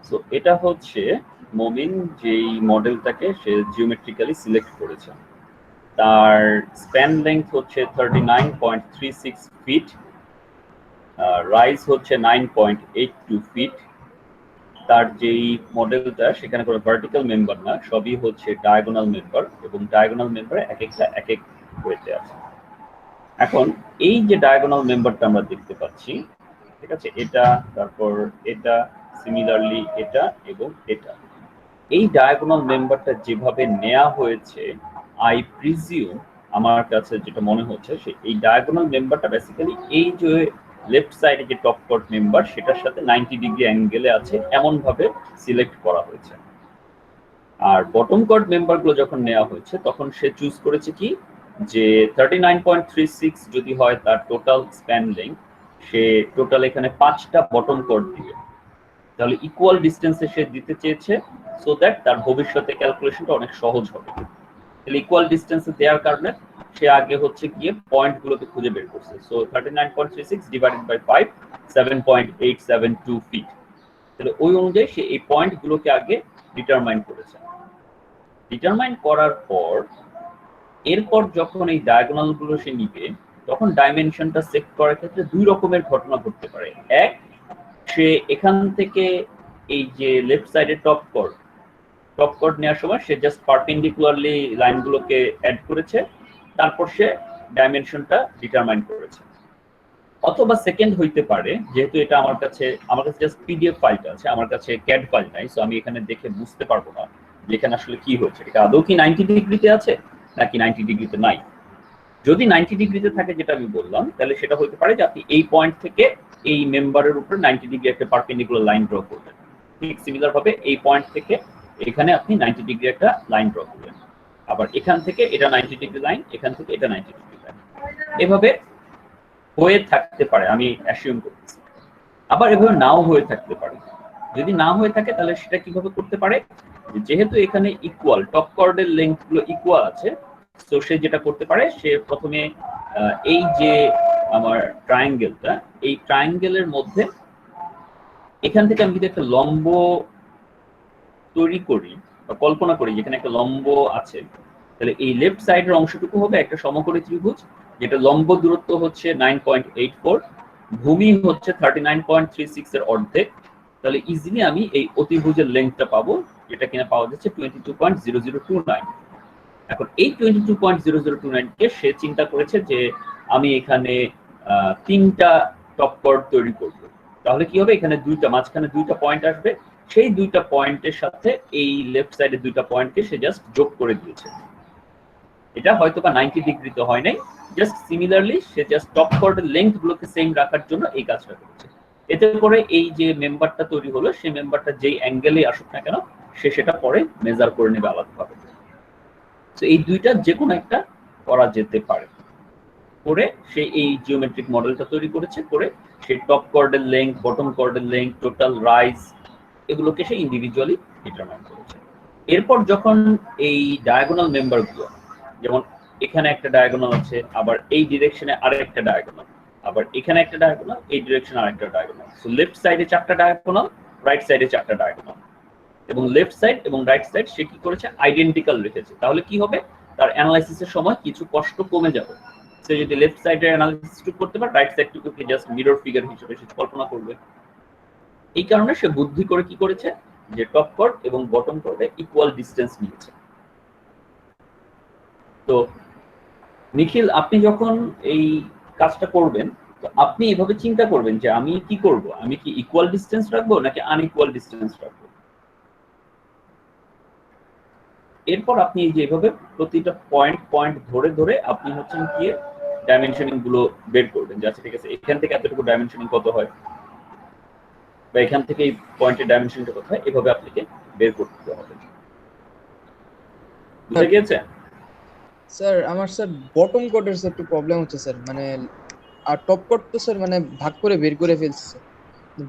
So এটা হচ্ছে মমিন যেই মডেলটাকে সে জিওমেট্রিক্যালি সিলেক্ট করেছে। তার স্প্যান লেংথ হচ্ছে 39.36 ফিট, রাইজ হচ্ছে 9.82 ফিট। তার যেই মডেলটা সেখানে কোনো ভার্টিক্যাল মেম্বার না, সবই হচ্ছে ডায়াগোনাল মেম্বার, এবং ডায়াগোনাল মেম্বারে এক একটা এক এক ওয়েতে আছে। এখন এই যে ডায়াগোনাল মেম্বারটা আমরা দেখতে পাচ্ছি, ঠিক আছে, এটা, তারপর এটা, সিমিলারলি এটা এবং এটা, এই ডায়াগোনাল মেম্বারটা যেভাবে নেওয়া হয়েছে, আই প্রিজিউম, আমার কাছে যেটা মনে হচ্ছে এই ডায়াগোনাল মেম্বারটা বেসিক্যালি এই যে লেফট সাইডে যে টপ কর্ড মেম্বার সেটার সাথে 90 ডিগ্রি অ্যাঙ্গেলে আছে এমন ভাবে সিলেক্ট করা হয়েছে। আর বটম কর্ড মেম্বারগুলো যখন নেওয়া হয়েছে তখন সে চুজ করেছে কি, যে 39.36 যদি হয় তার টোটাল স্প্যান লেংথ, সে টোটাল এখানে 5টা বটম কর্ড দিবে। তাহলে ইকুয়াল ডিস্টেন্সে সে দিতে চেয়েছে, সো দ্যাট তার ভবিষ্যতে ক্যালকুলেশনটা অনেক সহজ হবে। তাহলে ইকুয়াল ডিস্টেন্সে দেওয়ার কারণে সে আগে হচ্ছে গিয়ে পয়েন্টগুলোকে খুঁজে বের করছে। So 39.36 divided by 5, 7.872 feet. তাহলে ওই অনুযায়ী সে এই পয়েন্টগুলোকে আগে ডিটারমাইন করেছে। ডিটারমাইন করার পর এরপর যখন এই ডায়াগোনাল গুলো সে নিবে, তখন ডাইমেনশনটা সেট করার ক্ষেত্রে দুই রকমের ঘটনা ঘটতে পারে। এক, সে এখান থেকে এই যে লেফট সাইডে টপ কর্ড নেওয়ার সময় সে জাস্ট পারপেন্ডিকুলারলি লাইনগুলোকে অ্যাড করেছে, তারপর সে ডাইমেনশনটা ডিটারমাইন করেছে। অথবা সেকেন্ড হইতে পারে, যেহেতু এটা আমার কাছে জাস্ট পিডিএফ ফাইলটা আছে, আমার কাছে ক্যাড ফাইল নাই, সো আমি এখানে দেখে বুঝতে পারবো না যে এখানে আসলে কি হচ্ছে, এটা আদৌ কি 90 ডিগ্রিতে আছে নাকি 90 ডিগ্রিতে নাই। যদি 90 ডিগ্রিতে থাকে, যেটা আমি বললাম, তাহলে সেটা হতে পারে যে আপনি এই পয়েন্ট থেকে এই মেম্বারের উপরে 90 ডিগ্রি একটা পারপেন্ডিকুলার লাইন ড্র করবেন। ঠিক সিমিলার ভাবে এই পয়েন্ট থেকে এখানে আপনি 90 ডিগ্রি একটা লাইন ড্র করবেন। আবার এখান থেকে এটা 90 ডিগ্রি লাইন, এখান থেকে এটা 90 ডিগ্রি লাইন, এভাবে হয়ে থাকতে পারে, আমি অ্যাসিউম করতেছি। আবার এভাবে নাও হয়ে থাকতে পারে। যদি না হয়ে থাকে তাহলে সেটা কিভাবে করতে পারে, যেহেতু এখানে ইকুয়াল টপ কর্ডের লেংথ গুলো ইকুয়াল আছে, তো সে যেটা করতে পারে, সে প্রথমে এই যে আমার ট্রায়াঙ্গেলটা, এই ট্রায়াঙ্গেলের মধ্যে এখান থেকে আমি যদি একটা লম্ব তৈরি করি বা কল্পনা করি যেখানে একটা লম্ব আছে, তাহলে এই লেফট সাইডের অংশটুকু হবে একটা সমকোণী ত্রিভুজ, যেটা লম্ব দূরত্ব হচ্ছে 9.84, ভূমি হচ্ছে 39.36 এর অর্ধেক। তাহলে ইজিলি আমি এই অতিভুজের লেন্থটা পাবো, যেটা কিনা পাওয়া যাচ্ছে 22.0029। এখন এই 22.0029 কে সে চিন্তা করেছে যে আমি এখানে 3টা টপ কর্ড তৈরি করব। তাহলে কি হবে, এখানে মাঝখানে 2টা পয়েন্ট আসবে, সেই 2টা পয়েন্টের সাথে এই লেফট সাইডে 2টা পয়েন্টকে সে জাস্ট যোগ করে দিয়েছে। এটা হয়তো বা 90 ডিগ্রিতে হয় নাই, জাস্ট সিমিলারলি সে জাস্ট টপ কর্ডের লেংথ গুলোকে সেম রাখার জন্য এই কাজটা করেছে। এতে করে এই যে মেম্বারটা তৈরি হলো, সেই মেম্বারটা যেই অ্যাঙ্গেলে আসুক না কেন, সে সেটা পরে মেজার করে নেবে আলাদাভাবে। তো এই দুইটা যে কোনো একটা করা যেতে পারে। করে সে এই জিওমেট্রিক মডেলটা তৈরি করেছে, করে সে টপ কর্ডের লেংথ, বটম কর্ডের লেংথ, টোটাল রাইজ, এগুলোকে সে ইন্ডিভিজুয়ালি ডিটারমাইন করেছে। এরপর যখন এই ডায়াগোনাল মেম্বারগুলো, যেমন এখানে একটা ডায়াগোনাল আছে, আবার এই ডিরেকশনে আরেকটা ডায়াগোনাল, আবার এখানে একটা ডায়াগোনাল, এই ডিরেকশনে আরেকটা ডায়াগোনাল, সো লেফট সাইডে 4টা ডায়াগোনাল, রাইট সাইডে 4টা ডায়াগোনাল, এবং লেফট সাইড এবং রাইট সাইড সে কি করেছে, আইডেন্টিক্যাল রেখেছে। তাহলে কি হবে, তার অ্যানালাইসিসের সময় কিছু কষ্ট কমে যাবে। সে যদি লেফট সাইডের অ্যানালাইসিস করতে পারে, রাইট সাইডটুকুকে জাস্ট মিরর ফিগার হিসেবে সে কল্পনা করবে। এই কারণে সে বুদ্ধি করে কি করেছে, যে টপ কর্ড এবং বটম কর্ডে ইকুয়াল ডিসটেন্স নিয়েছে। তো নিখিল, আপনি যখন এই কাজটা করবেন, তো আপনি এভাবে চিন্তা করবেন যে আমি কি করব, আমি কি ইকুয়াল ডিসটেন্স রাখবো নাকি আনইকুয়াল ডিসটেন্স রাখবো। এরপর আপনি এই যে এভাবে প্রতিটা পয়েন্ট ধরে ধরে আপনি হচ্ছেন গিয়ে ডাইমেনশনিং গুলো বের করবেন, যে আচ্ছা ঠিক আছে, এখান থেকে এতটুকু ডাইমেনশনিং কত হয়, বা এখান থেকে এই পয়েন্টের ডাইমেনশনটা কত হয়, এভাবে আপনাকে বের করতে হবে। বুঝে গিয়েছে? স্যার আমার স্যার বটম কোডের একটু প্রবলেম হচ্ছে স্যার, মানে আর টপ কোড তো স্যার মানে ভাগ করে বের করে ফেলছে স্যার।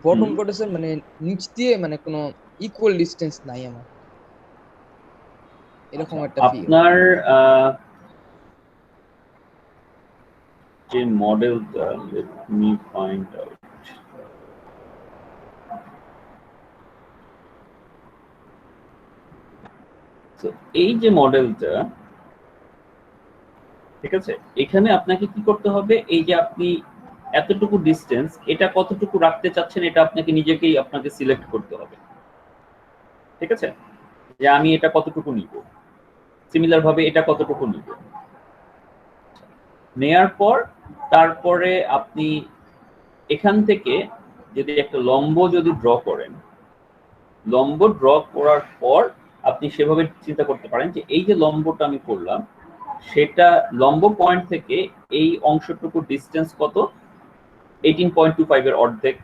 বটম কোডে স্যার মানে নিচ দিয়ে মানে কোনো ইকুয়াল ডিসটেন্স নাই আমার, এরকম একটা ফিল। আপনার যে মডেলটা, লেট মি ফাইন্ড আউট। তো এই যে মডেলটা, ঠিক আছে, এখানে আপনাকে কি করতে হবে, এই যে আপনি এতটুকু ডিস্টেন্স, এটা কতটুকু রাখতে চাচ্ছেন এটা আপনাকে নিজেকেই আপনাকে সিলেক্ট করতে হবে। ঠিক আছে, যে আমি এটা কতটুকু নিব, সিমিলার ভাবে এটা কতটুকু নিব, নেয়ার পর তারপরে আপনি এখান থেকে যদি একটা লম্ব যদি ড্র করেন, লম্ব ড্র করার পর আপনি সেভাবে চিন্তা করতে পারেন যে এই যে লম্বটা আমি করলাম, সেটা লম্ব পয়েন্ট থেকে এই অংশটুকু ডিস্টেন্স কত, 18.25 এর অর্ধেক।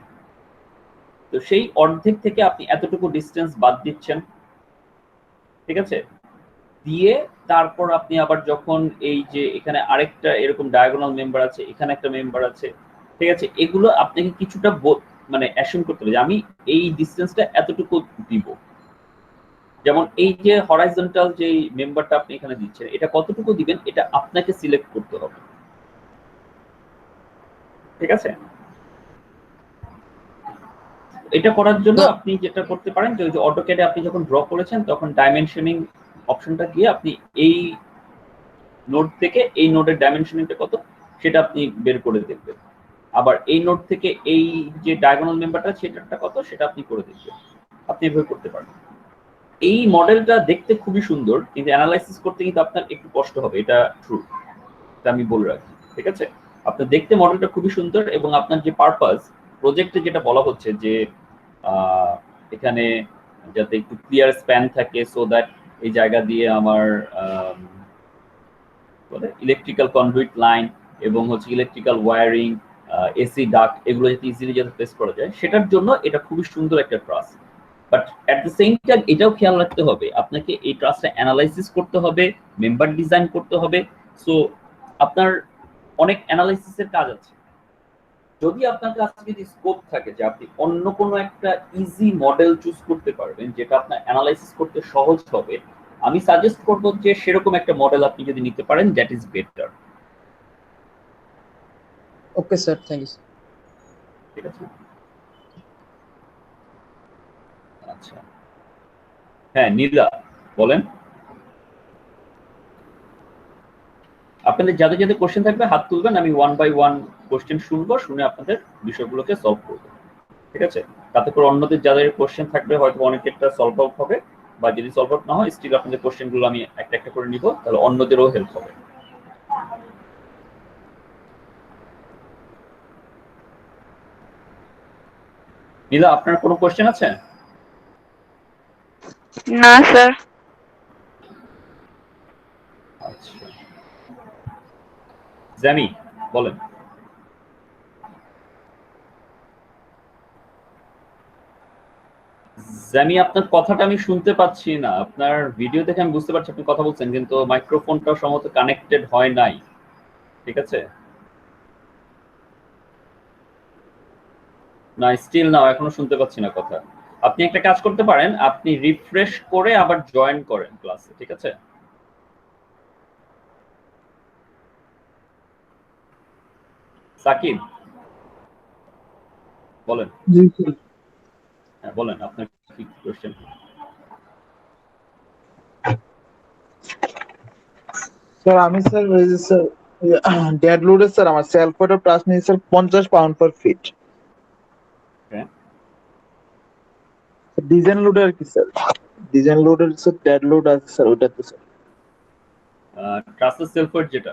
তো সেই অর্ধেক থেকে আপনি এতটুকু ডিস্টেন্স বাদ দিচ্ছেন। ঠিক আছে, দিয়ে তারপর আপনি আবার যখন এই যে এখানে আরেকটা এরকম ডায়াগোনাল মেম্বার আছে, এখানে একটা মেম্বার আছে, ঠিক আছে, এগুলো আপনাকে কিছুটা মানে অ্যাসিউম করতে হবে যে আমি এই ডিসটেন্সটা এতটুকু দিব। যেমন এই যে হরাইজন্টাল যে মেম্বারটা আপনি এখানে দিচ্ছেন, এটা কতটুকু দিবেন এটা আপনাকে সিলেক্ট করতে হবে। ঠিক আছে, এটা করার জন্য তো আপনি যেটা করতে পারেন যে ওই যে অটোক্যাডে আপনি যখন ড্র করেছেন তখন ডাইমেনশনিং অপশনটা গিয়ে আপনি এই নোড থেকে এই নোডের ডাইমেনশনিংটা কত সেটা আপনি বের করে দেখবেন। আবার এই নোড থেকে এই যে ডায়াগোনাল মেম্বারটা সেটাটা কত সেটা আপনি করে দেখবেন। আপনি এভাবে করতে পারেন। এই মডেলটা দেখতে খুবই সুন্দর, কিন্তু অ্যানালাইসিস করতে কিন্তু আপনার একটু কষ্ট হবে, এটা ট্রু, এটা আমি বলে রাখি। ঠিক আছে, আপনার দেখতে মডেলটা খুবই সুন্দর, এবং আপনার যে পারপাস প্রজেক্টে যেটা বলা হচ্ছে যে এখানে যাতে একটু ক্লিয়ার স্প্যান থাকে, সো দ্যাট এই জায়গা দিয়ে আমার ইলেকট্রিক্যাল কনডুইট লাইন এবং হচ্ছে ইলেকট্রিক্যাল ওয়্যারিং, এসি ডাক্ট, এগুলো যাতে ইজিলি যাতে প্লেস করা যায়, সেটার জন্য এটা খুবই সুন্দর একটা truss. But at the same time এটাও খেয়াল রাখতে হবে আপনাকে এই ট্রাস্টটা অ্যানালাইসিস করতে হবে, মেম্বার ডিজাইন করতে হবে। সো আপনার অনেক অ্যানালাইসিসের কাজ আছে। যদি আপনার কাছে যদি স্কোপ থাকে যে আপনি অন্য কোনো একটা ইজি মডেল চুজ করতে পারবেন যেটা আপনার অ্যানালাইসিস করতে সহজ হবে, আমি সাজেস্ট করব যে সেরকম একটা মডেল আপনি যদি নিতে পারেন, that is better. Okay sir, thank you. ঠিক আছে, আচ্ছা, হ্যাঁ নীলা বলেন। আপনাদের যাদের যাদের কোশ্চেন থাকবে হাত তুলবেন, আমি ওয়ান বাই ওয়ান কোশ্চেন শুনবো, শুনে আপনাদের বিষয়গুলোকে সলভ করবো। ঠিক আছে, তাতে করে অন্যদের যাদের কোশ্চেন থাকবে হয়তো অনেকেরটা সলভ আউট হবে, বা যদি সলভ আউট না হয় স্টিল আপনাদের কোশ্চেনগুলো আমি একটা একটা করে নিব, তাহলে অন্যদেরও হেল্প হবে। নীলা, আপনার কোনো কোশ্চেন আছে? না স্যার। আচ্ছা, জ্যামি বলেন। জ্যামি, আপনার কথাটা আমি শুনতে পাচ্ছি না। আপনার ভিডিও দেখে আমি বুঝতে পারছি আপনি কথা বলছেন, কিন্তু মাইক্রোফোনটা সম্ভবত কানেক্টেড হয় নাই। ঠিক আছে, না স্টিল নাও, এখনো শুনতে পাচ্ছি না কথা। আপনি একটা কাজ করতে পারেন, আপনি রিফ্রেশ করে আবার জয়েন করেন ক্লাসে। ঠিক আছে, সাকিব বলেন। জি স্যার। হ্যাঁ বলেন, আপনার কি কোশ্চেন? স্যার আমি স্যার ওই যে স্যার ডেড লোডে স্যার আমার সেলফ ওয়েটের প্লাস নিয়ে স্যার 50 পাউন্ড পার ফিট। হ্যাঁ, ডিজাইন লোডে আর কি স্যার, ডিজাইন লোডের স্যার ডেড লোড আছে স্যার ওটাতে স্যার। ট্রাস্টেড সেলফ ওয়েট যেটা।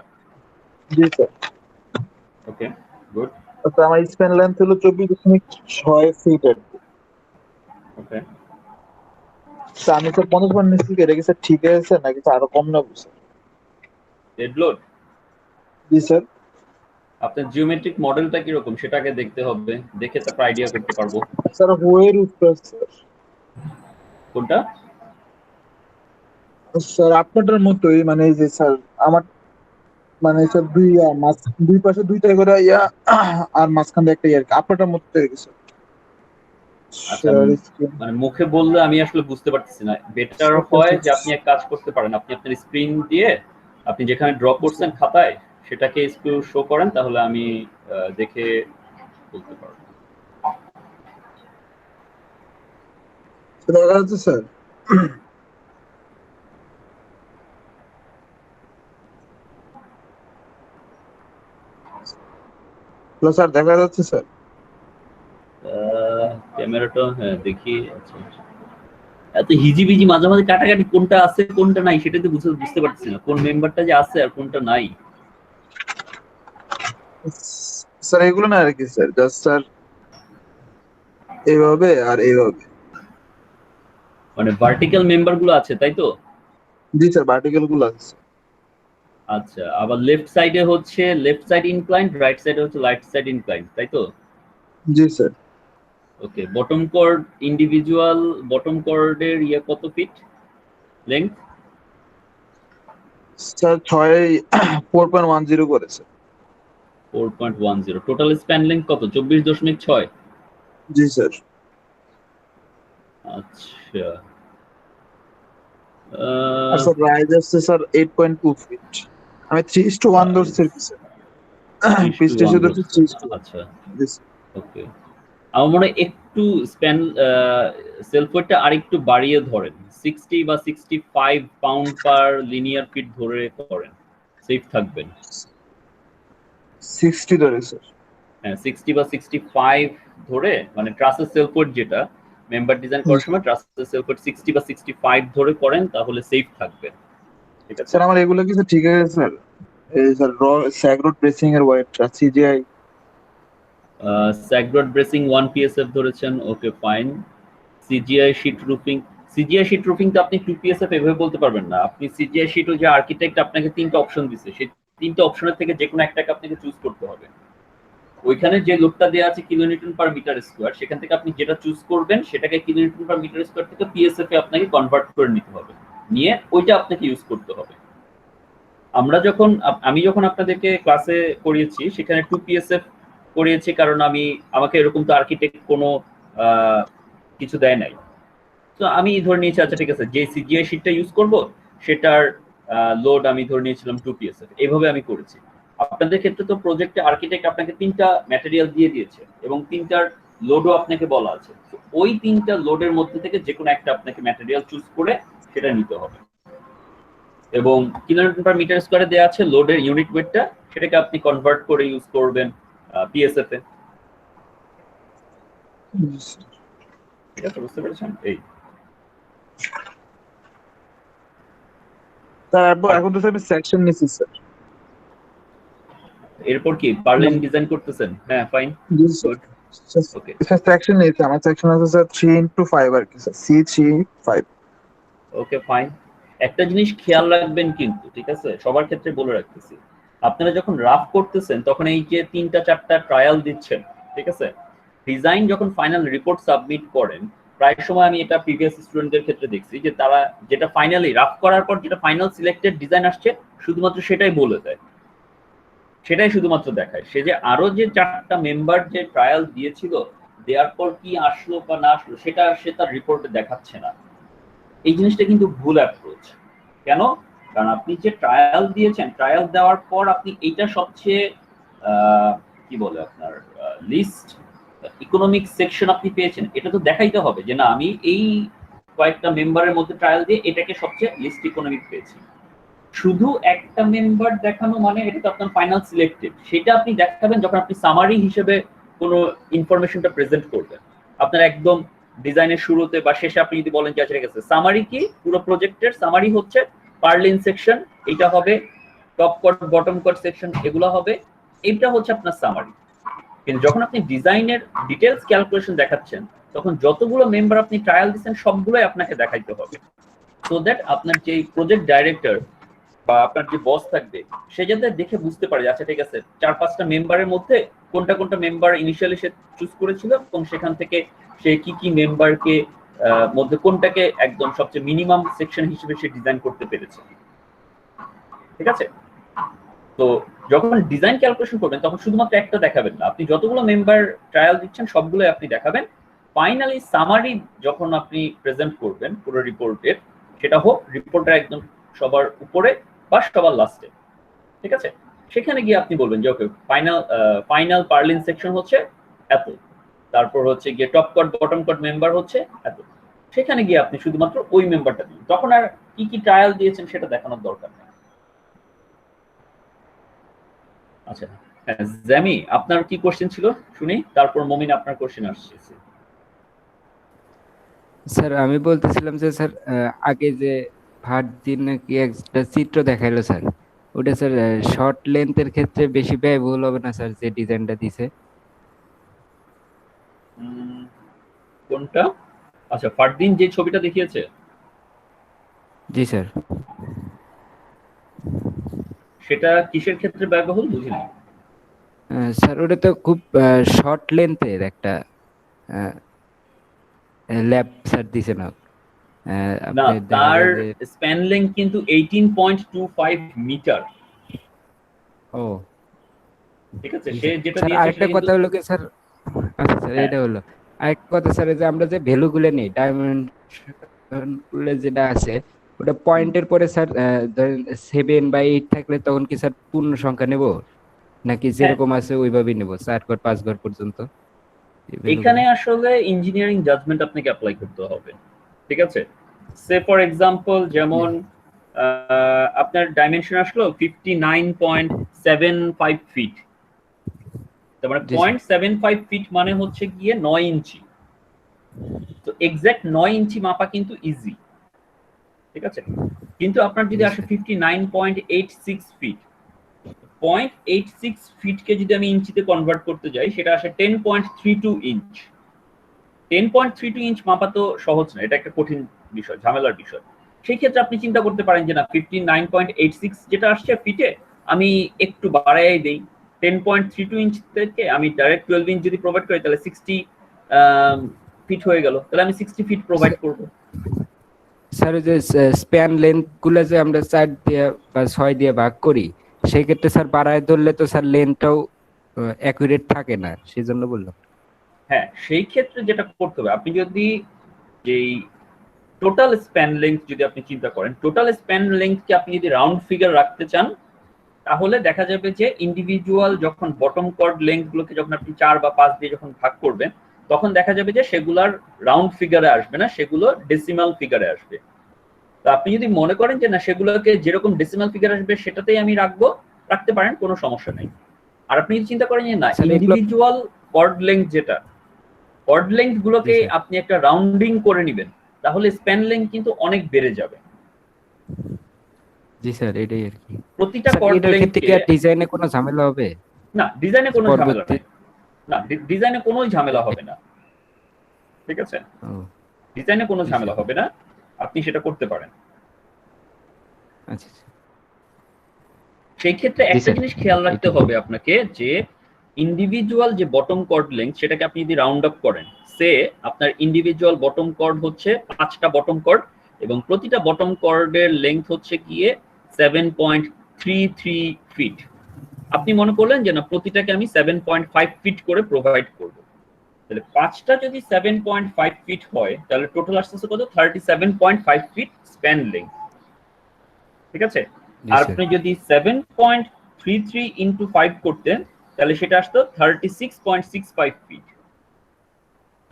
জি স্যার। ওকে, গুড। আচ্ছা, আমার স্প্যান লেন্থ হলো 24.6 ফিট আর কি। ওকে, স্যার আমি স্যার 50 পাউন্ড নিচ্ছি, এটা কি স্যার ঠিক আছে স্যার নাকি স্যার আরো কম নেবো স্যার? Dead load. জি স্যার। আপনার জিওমেট্রিক মডেলটা কিরকম সেটাকে দেখতে হবে, দেখে তারপর আইডিয়া করতে পারবো। স্যার হোয়ের উত্তর স্যার। কোনটা? স্যার আপনাদের মতোই, মানে এই যে স্যার আমার মানে স্যার দুই পাশে দুইটা করে ইয়া আর মাঝখান দিয়ে একটা ইয়া আর কি, আপনাদের মতো স্যার। আচ্ছা, মানে মুখে বললে আমি আসলে বুঝতে পারতেছি না। বেটার হয় যে আপনি এক কাজ করতে পারেন, আপনি আপনার স্ক্রিন দিয়ে আপনি যেখানে ড্র করছেন খাতায় সেটাকে একটু শো করেন, তাহলে আমি দেখে বলতে পারবো। দেখা যাচ্ছে স্যার। হ্যালো স্যার, দেখা যাচ্ছে স্যার? ক্যামেরাটা হ্যাঁ দেখি। আচ্ছা আচ্ছা। এত হিজিবিজি মাঝে মাঝে কাটাকাটি কোনটা আছে কোনটা নাই সেটা তো বুঝতে পারছি না, কোন মেম্বারটা যে আছে আর কোনটা নাই। স্যার এগুলো না আর কি স্যার, জাস্ট স্যার এইভাবে আর এইভাবে। মানে ভার্টিক্যাল মেম্বার গুলো আছে তাই তো? জি স্যার, ভার্টিক্যাল গুলো আছে। আচ্ছা, আবার লেফট সাইডে হচ্ছে লেফট সাইড ইনক্লাইন্ড, রাইট সাইডে হচ্ছে রাইট সাইড ইনক্লাইন্ড তাই তো? জি স্যার। ওকে, বটম কর্ড ইন্ডিভিজুয়াল বটম কর্ডের ইয়ে কত ফিট লেংথ? স্যার 4.10 করে স্যার। 4.10। টোটাল স্প্যান লেংথ কত? 24.6। জি স্যার। আচ্ছা। আর স্যার রাইজ আসছে স্যার 8.2 ফিট। আমি 3:1 ধরছি আর কি স্যার। পিস্টে 3:1 শুধু ধরছেন। 3:1। আচ্ছা, জি স্যার। ওকে। আমার মনে হয় একটু স্প্যান সেলফ ওয়েটটা আরেকটু বাড়িয়ে ধরেন, 60 বা 65 পাউন্ড পার লিনিয়ার ফিট ধরে করেন, সেফ থাকবেন। 60 ধরে স্যার। হ্যাঁ, 60 বা 65 ধরে, মানে ট্রাসের সেলফ ওয়েট যেটা মেম্বার ডিজাইন করার সময় ট্রাসের সেলফ ওয়েট 60 বা 65 ধরে করেন, তাহলে সেফ থাকবেন। ঠিক আছে? স্যার আমার এগুলো কি স্যার ঠিক আছে স্যার? এই স্যার স্যাগরোড ব্রেসিং এর ওয়েটটা সিজিআই। স্যাগরড ব্রেসিং 1 পিএসএফ ধরেছেন, okay fine. CGI sheet roofing, CGI sheet roofing তো আপনি 2 পিএসএফ এভাবে বলতে পারবেন না। আপনি সিজিআই শীট, ওই যে আর্কিটেক্ট আপনাকে 3টা অপশন দিচ্ছে, সেই 3টা অপশনের থেকে যে কোনো একটাকে আপনাকে চুজ করতে হবে। ওইখানে যে লোডটা দেওয়া আছে কিলোনিউটন পার মিটার স্কোয়ার, সেখান থেকে আপনি যেটা চুজ করবেন সেটাকে কিলোনিউটন পার মিটার স্কোয়ার থেকে পিএসএফ এ আপনাকে কনভার্ট করে নিতে হবে, নিয়ে ওইটা আপনাকে ইউজ করতে হবে। আমি যখন আপনাদেরকে ক্লাসে করিয়েছি সেখানে 2 পিএসএফ করিয়েছি, কারণ আমাকে এরকম তো আর্কিটেক্ট কোনো কিছু দেয় নাই। তো আমি ধরে নিয়েছি আচ্ছা ঠিক আছে, যে সিজিআই শীটটা ইউজ করব সেটার লোড আমি ধরে নিয়েছিলাম 2 পিএসএফ, এইভাবে আমি করেছি। আপনাদের ক্ষেত্রে তো প্রজেক্টে আর্কিটেক্ট আপনাকে 3টা ম্যাটেরিয়াল দিয়ে দিয়েছে এবং 3টার লোডও আপনাকে বলা আছে। তো ওই 3টা লোডের মধ্যে থেকে যে কোনো একটা আপনাকে ম্যাটেরিয়াল চুজ করে সেটা নিতে হবে, এবং কিলোমিটার পার মিটার স্কোয়ারে দেওয়া আছে লোডের ইউনিট ওয়েটটা, সেটাকে আপনি কনভার্ট করে ইউজ করবেন পিএসএফ এ। ঠিক আছে, বুঝতে পেরেছেন? এই স্যার এখন তো স্যার আমি সেকশন নিছি স্যার। এরপর কি পার্লিন ডিজাইন করতেছেন? হ্যাঁ, ফাইন, জি স্যার। গুড, ওকে স্যার সেকশন নিয়েছি, আমার সেকশন আছে স্যার 3:5 আর কি স্যার, C3:5। Okay fine. একটা জিনিস খেয়াল রাখবেন কিন্তু, ঠিক আছে, সবার ক্ষেত্রে বলে রাখতেছি, আপনারা যখন রাফ করতেছেন তখন এই যে 3টা 4টা ট্রায়াল দিচ্ছেন, ঠিক আছে, ডিজাইন যখন ফাইনাল রিপোর্ট সাবমিট করেন, প্রায় সময় আমি এটা প্রিভিয়াস স্টুডেন্টদের ক্ষেত্রে দেখছি যে তারা যেটা ফাইনালি রাফ করার পর যেটা ফাইনাল সিলেক্টেড ডিজাইন আসছে শুধুমাত্র সেটাই বলে দেয়, সেটাই শুধুমাত্র দেখায়। সে যে আরো যে 4টা মেম্বার যে ট্রায়াল দিয়েছিল, দেওয়ার পর কি আসলো বা না আসলো সেটা সে তার রিপোর্টে দেখাচ্ছে না। এই জিনিসটা কিন্তু ভুল অ্যাপ্রোচ। কেন? কারণ আপনি যে ট্রায়াল দিয়েছেন, ট্রায়াল দেওয়ার পর আপনি এইটা সবচেয়ে কি বলে আপনার লিস্ট ইকোনমিক সেকশন আপনি পেয়েছেন, এটা তো দেখাইতে হবে যে না আমি এই কয়েকটা মেম্বারের মধ্যে ট্রায়াল দিয়ে এটাকে সবচেয়ে লিস্ট ইকোনমিক পেয়েছি। শুধু একটা মেম্বার দেখানো মানে এটা তো আপনার ফাইনাল সিলেক্টেড, সেটা আপনি দেখাবেন যখন আপনি সামারি হিসেবে কোনো ইনফরমেশনটা প্রেজেন্ট করবেন। আপনার একদম ডিজাইনের শুরুতে বা শেষে আপনি যদি বলেন যে আচ্ছা ঠিক আছে, সামারি কি, পুরো প্রজেক্টের সামারি হচ্ছে পার্লিন সেকশন, এটা হবে টপ কট বটম কট সেকশন, এগুলো হবে, এইটা হচ্ছে আপনার সামারি। কিন্তু যখন আপনি ডিজাইনের ডিটেলস ক্যালকুলেশন দেখাচ্ছেন, তখন যতগুলো মেম্বার আপনি ট্রায়াল দিচ্ছেন সবগুলোই আপনাকে দেখাইতে হবে, সো দ্যাট আপনার যে প্রজেক্ট ডাইরেক্টর বা আপনার যে বস থাকবে সে যাতে দেখে বুঝতে পারে আচ্ছা ঠিক আছে 4-5টা মেম্বারের মধ্যে কোনটা কোনটা মেম্বার ইনিশিয়ালি সে চুজ করেছিল এবং সেখান থেকে সে কি কি মেম্বারকে মধ্যে কোনটাকে একদম সবচেয়ে মিনিমাম সেকশন হিসেবে সে ডিজাইন করতে পেরেছে। ঠিক আছে? তো যখন ডিজাইন ক্যালকুলেশন করবেন তখন শুধুমাত্র একটা দেখাবেন না, আপনি যতগুলো মেম্বার ট্রায়াল দিচ্ছেন সবগুলোই আপনি দেখাবেন। ফাইনালি সামারি যখন আপনি প্রেজেন্ট করবেন পুরো রিপোর্টের, সেটা হোক রিপোর্টের একদম সবার উপরে বা সবার লাস্টে, ঠিক আছে, সেখানে গিয়ে আপনি বলবেন যে ওকে ফাইনাল পার্লিন সেকশন হচ্ছে এত, তারপর হচ্ছে গিয়ে টপ কট বটম কট মেম্বার হচ্ছে এত, সেখানে গিয়ে আপনি শুধুমাত্র ওই মেম্বারটা দিন, তখন আর কি কি ট্রায়াল দিয়েছেন সেটা দেখানোর দরকার নেই। আচ্ছা, হ্যাঁ, জ্যামি আপনার কি কোশ্চেন ছিল শুনি, তারপর মমিন আপনার কোশ্চেন আসছে। স্যার আমি বলতেছিলাম যে স্যার আগে যে ভাট দিন নাকি একটা চিত্র দেখাইলো স্যার, ওটা স্যার শর্ট লেন্থের ক্ষেত্রে বেশি ব্যয়বহুল হবে না স্যার যে ডিজাইনটা দিছে? কোনটা? আচ্ছা, ফারদিন যে ছবিটা দেখিয়েছে, জি স্যার। সেটা কিসের ক্ষেত্রে ব্যয়বহুল বুঝিনি। স্যার ওটা তো খুব শর্ট লেন্থের একটা ল্যাব স্যার দিছে না? না, আপনি দেখা তার যায় যে স্প্যান লেংথ কিন্তু 18.25 মিটার। ও ঠিক আছে, জি সে স্যার। যেটা স্যার দিয়েছে আরেকটা সেটা কথা কিন্তু হলো কি স্যার, আচ্ছা স্যার হ্যাঁ, এটা হলো আরেকটা কথা স্যার, এই যে আমরা যে ভ্যালু গুলো নিই ডাইমেনশন যেটা আছে, ওটা পয়েন্টের পরে স্যার ধরেন 7 বা 8 থাকলে তখন কি স্যার পূর্ণ সংখ্যা নেব, নাকি হ্যাঁ, যেরকম আছে ওইভাবেই নেব 4 ঘর 5 ঘর পর্যন্ত এই এখানে ভ্যালুগুলো? আসলে ইঞ্জিনিয়ারিং জাজমেন্ট আপনাকে অ্যাপ্লাই করতে হবে। ঠিক আছে, সে ফর এক্সাম্পল যেমন আপনার ডাইমেনশন আসলো 59.75 ফিট, তার মানে জি স্যার। 0.75 ফিট মানে হচ্ছে গিয়ে 9 ইঞ্চি। তো এক্সাক্ট 9 ইঞ্চি মাপা কিন্তু ইজি। ঠিক আছে, কিন্তু আপনার যদি জি আসে স্যার। 59.86 ফিট, 0.86 ফিটকে যদি আমি ইঞ্চিতে কনভার্ট করতে যাই সেটা আসে 10.32 ইঞ্চ। 10.32 ইঞ্চ মাপা তো সহজ না, এটা একটা কঠিন বিষয়, ঝামেলার বিষয়। সেই ক্ষেত্রে আপনি চিন্তা করতে পারেন যে না, 59.86 যেটা আসছে ফিটে আমি একটু বাড়াই দেই, 10.32 ইঞ্চ থেকে আমি ডাইরেক্ট 12 ইঞ্চ যদি প্রোভাইড করি তাহলে 60 ফিট হয়ে গেল, তাহলে আমি 60 ফিট প্রোভাইড করব। স্যার ওই যে স্প্যান লেন্থ গুলো যে আমরা 4 দিয়ে বা 6 দিয়ে ভাগ করি, সেই ক্ষেত্রে স্যার বাড়ায় ধরলে তো স্যার লেন্থটাও অ্যাকুরেট থাকে না, সেই জন্য বললাম। হ্যাঁ, সেই ক্ষেত্রে যেটা করতে হবে, আপনি যদি যেই টোটাল স্প্যান লেংথ যদি আপনি চিন্তা করেন, টোটাল স্প্যান লেংথকে আপনি যদি রাউন্ড ফিগার রাখতে চান, তাহলে দেখা যাবে যে ইন্ডিভিজুয়াল যখন বটম কর্ড লেংথ গুলোকে যখন আপনি 4 বা 5 দিয়ে যখন ভাগ করবেন, তখন দেখা যাবে যে সেগুলার রাউন্ড ফিগারে আসবে না, সেগুলো ডেসিমাল ফিগারে আসবে। তো আপনি যদি মনে করেন যে না, সেগুলোকে যেরকম ডেসিমাল ফিগার আসবে সেটাতেই আমি রাখতে পারেন, কোনো সমস্যা নেই। আর আপনি যদি চিন্তা করেন যে না, স্যার এগুলো, ইন্ডিভিজুয়াল কর্ড লেংথ যেটা, কর্ড লেংথ জি গুলোকে স্যার। আপনি একটা রাউন্ডিং করে নেবেন, তাহলে স্প্যান লেংথ কিন্তু অনেক বেড়ে যাবে। জি স্যার এটাই আর কি। প্রতিটা স্যার কর্ড এটার ক্ষেত্রে কি লেংথকে আর ডিজাইনে কোনো ঝামেলা হবে না, ডিজাইনে কোনো ঝামেলা পরবর্তী? নাই। না, ডিজাইনে কোনো ঝামেলা হবে না। ঠিক আছে, ও ডিজাইনে কোনো জি ঝামেলা স্যার। হবে না, আপনি সেটা করতে পারেন। আচ্ছা আচ্ছা। সেই ক্ষেত্রে জি একটা স্যার জিনিস খেয়াল রাখতে এটাই। হবে আপনাকে, যে ইন্ডিভিজুয়াল যে বটম কর্ড লেংথ সেটাকে আপনি যদি রাউন্ড আপ করেন, সে আপনার ইন্ডিভিজুয়াল বটম কর্ড হচ্ছে 5টা বটম কর্ড, এবং প্রতিটা বটম কর্ডের লেংথ হচ্ছে গিয়ে 7.33 ফিট। আপনি মনে করলেন যে না, প্রতিটাকে আমি 7.5 ফিট করে প্রোভাইড করব, তাহলে 5টা যদি 7.5 ফিট হয় তাহলে টোটাল আসতেছে কত, 37.5 ফিট স্প্যান লেংথ। ঠিক আছে, জি আর স্যার। আপনি যদি 7.33 ইন্টু 5 করতেন তাহলে সেটা আসতো 36.65 ফিট।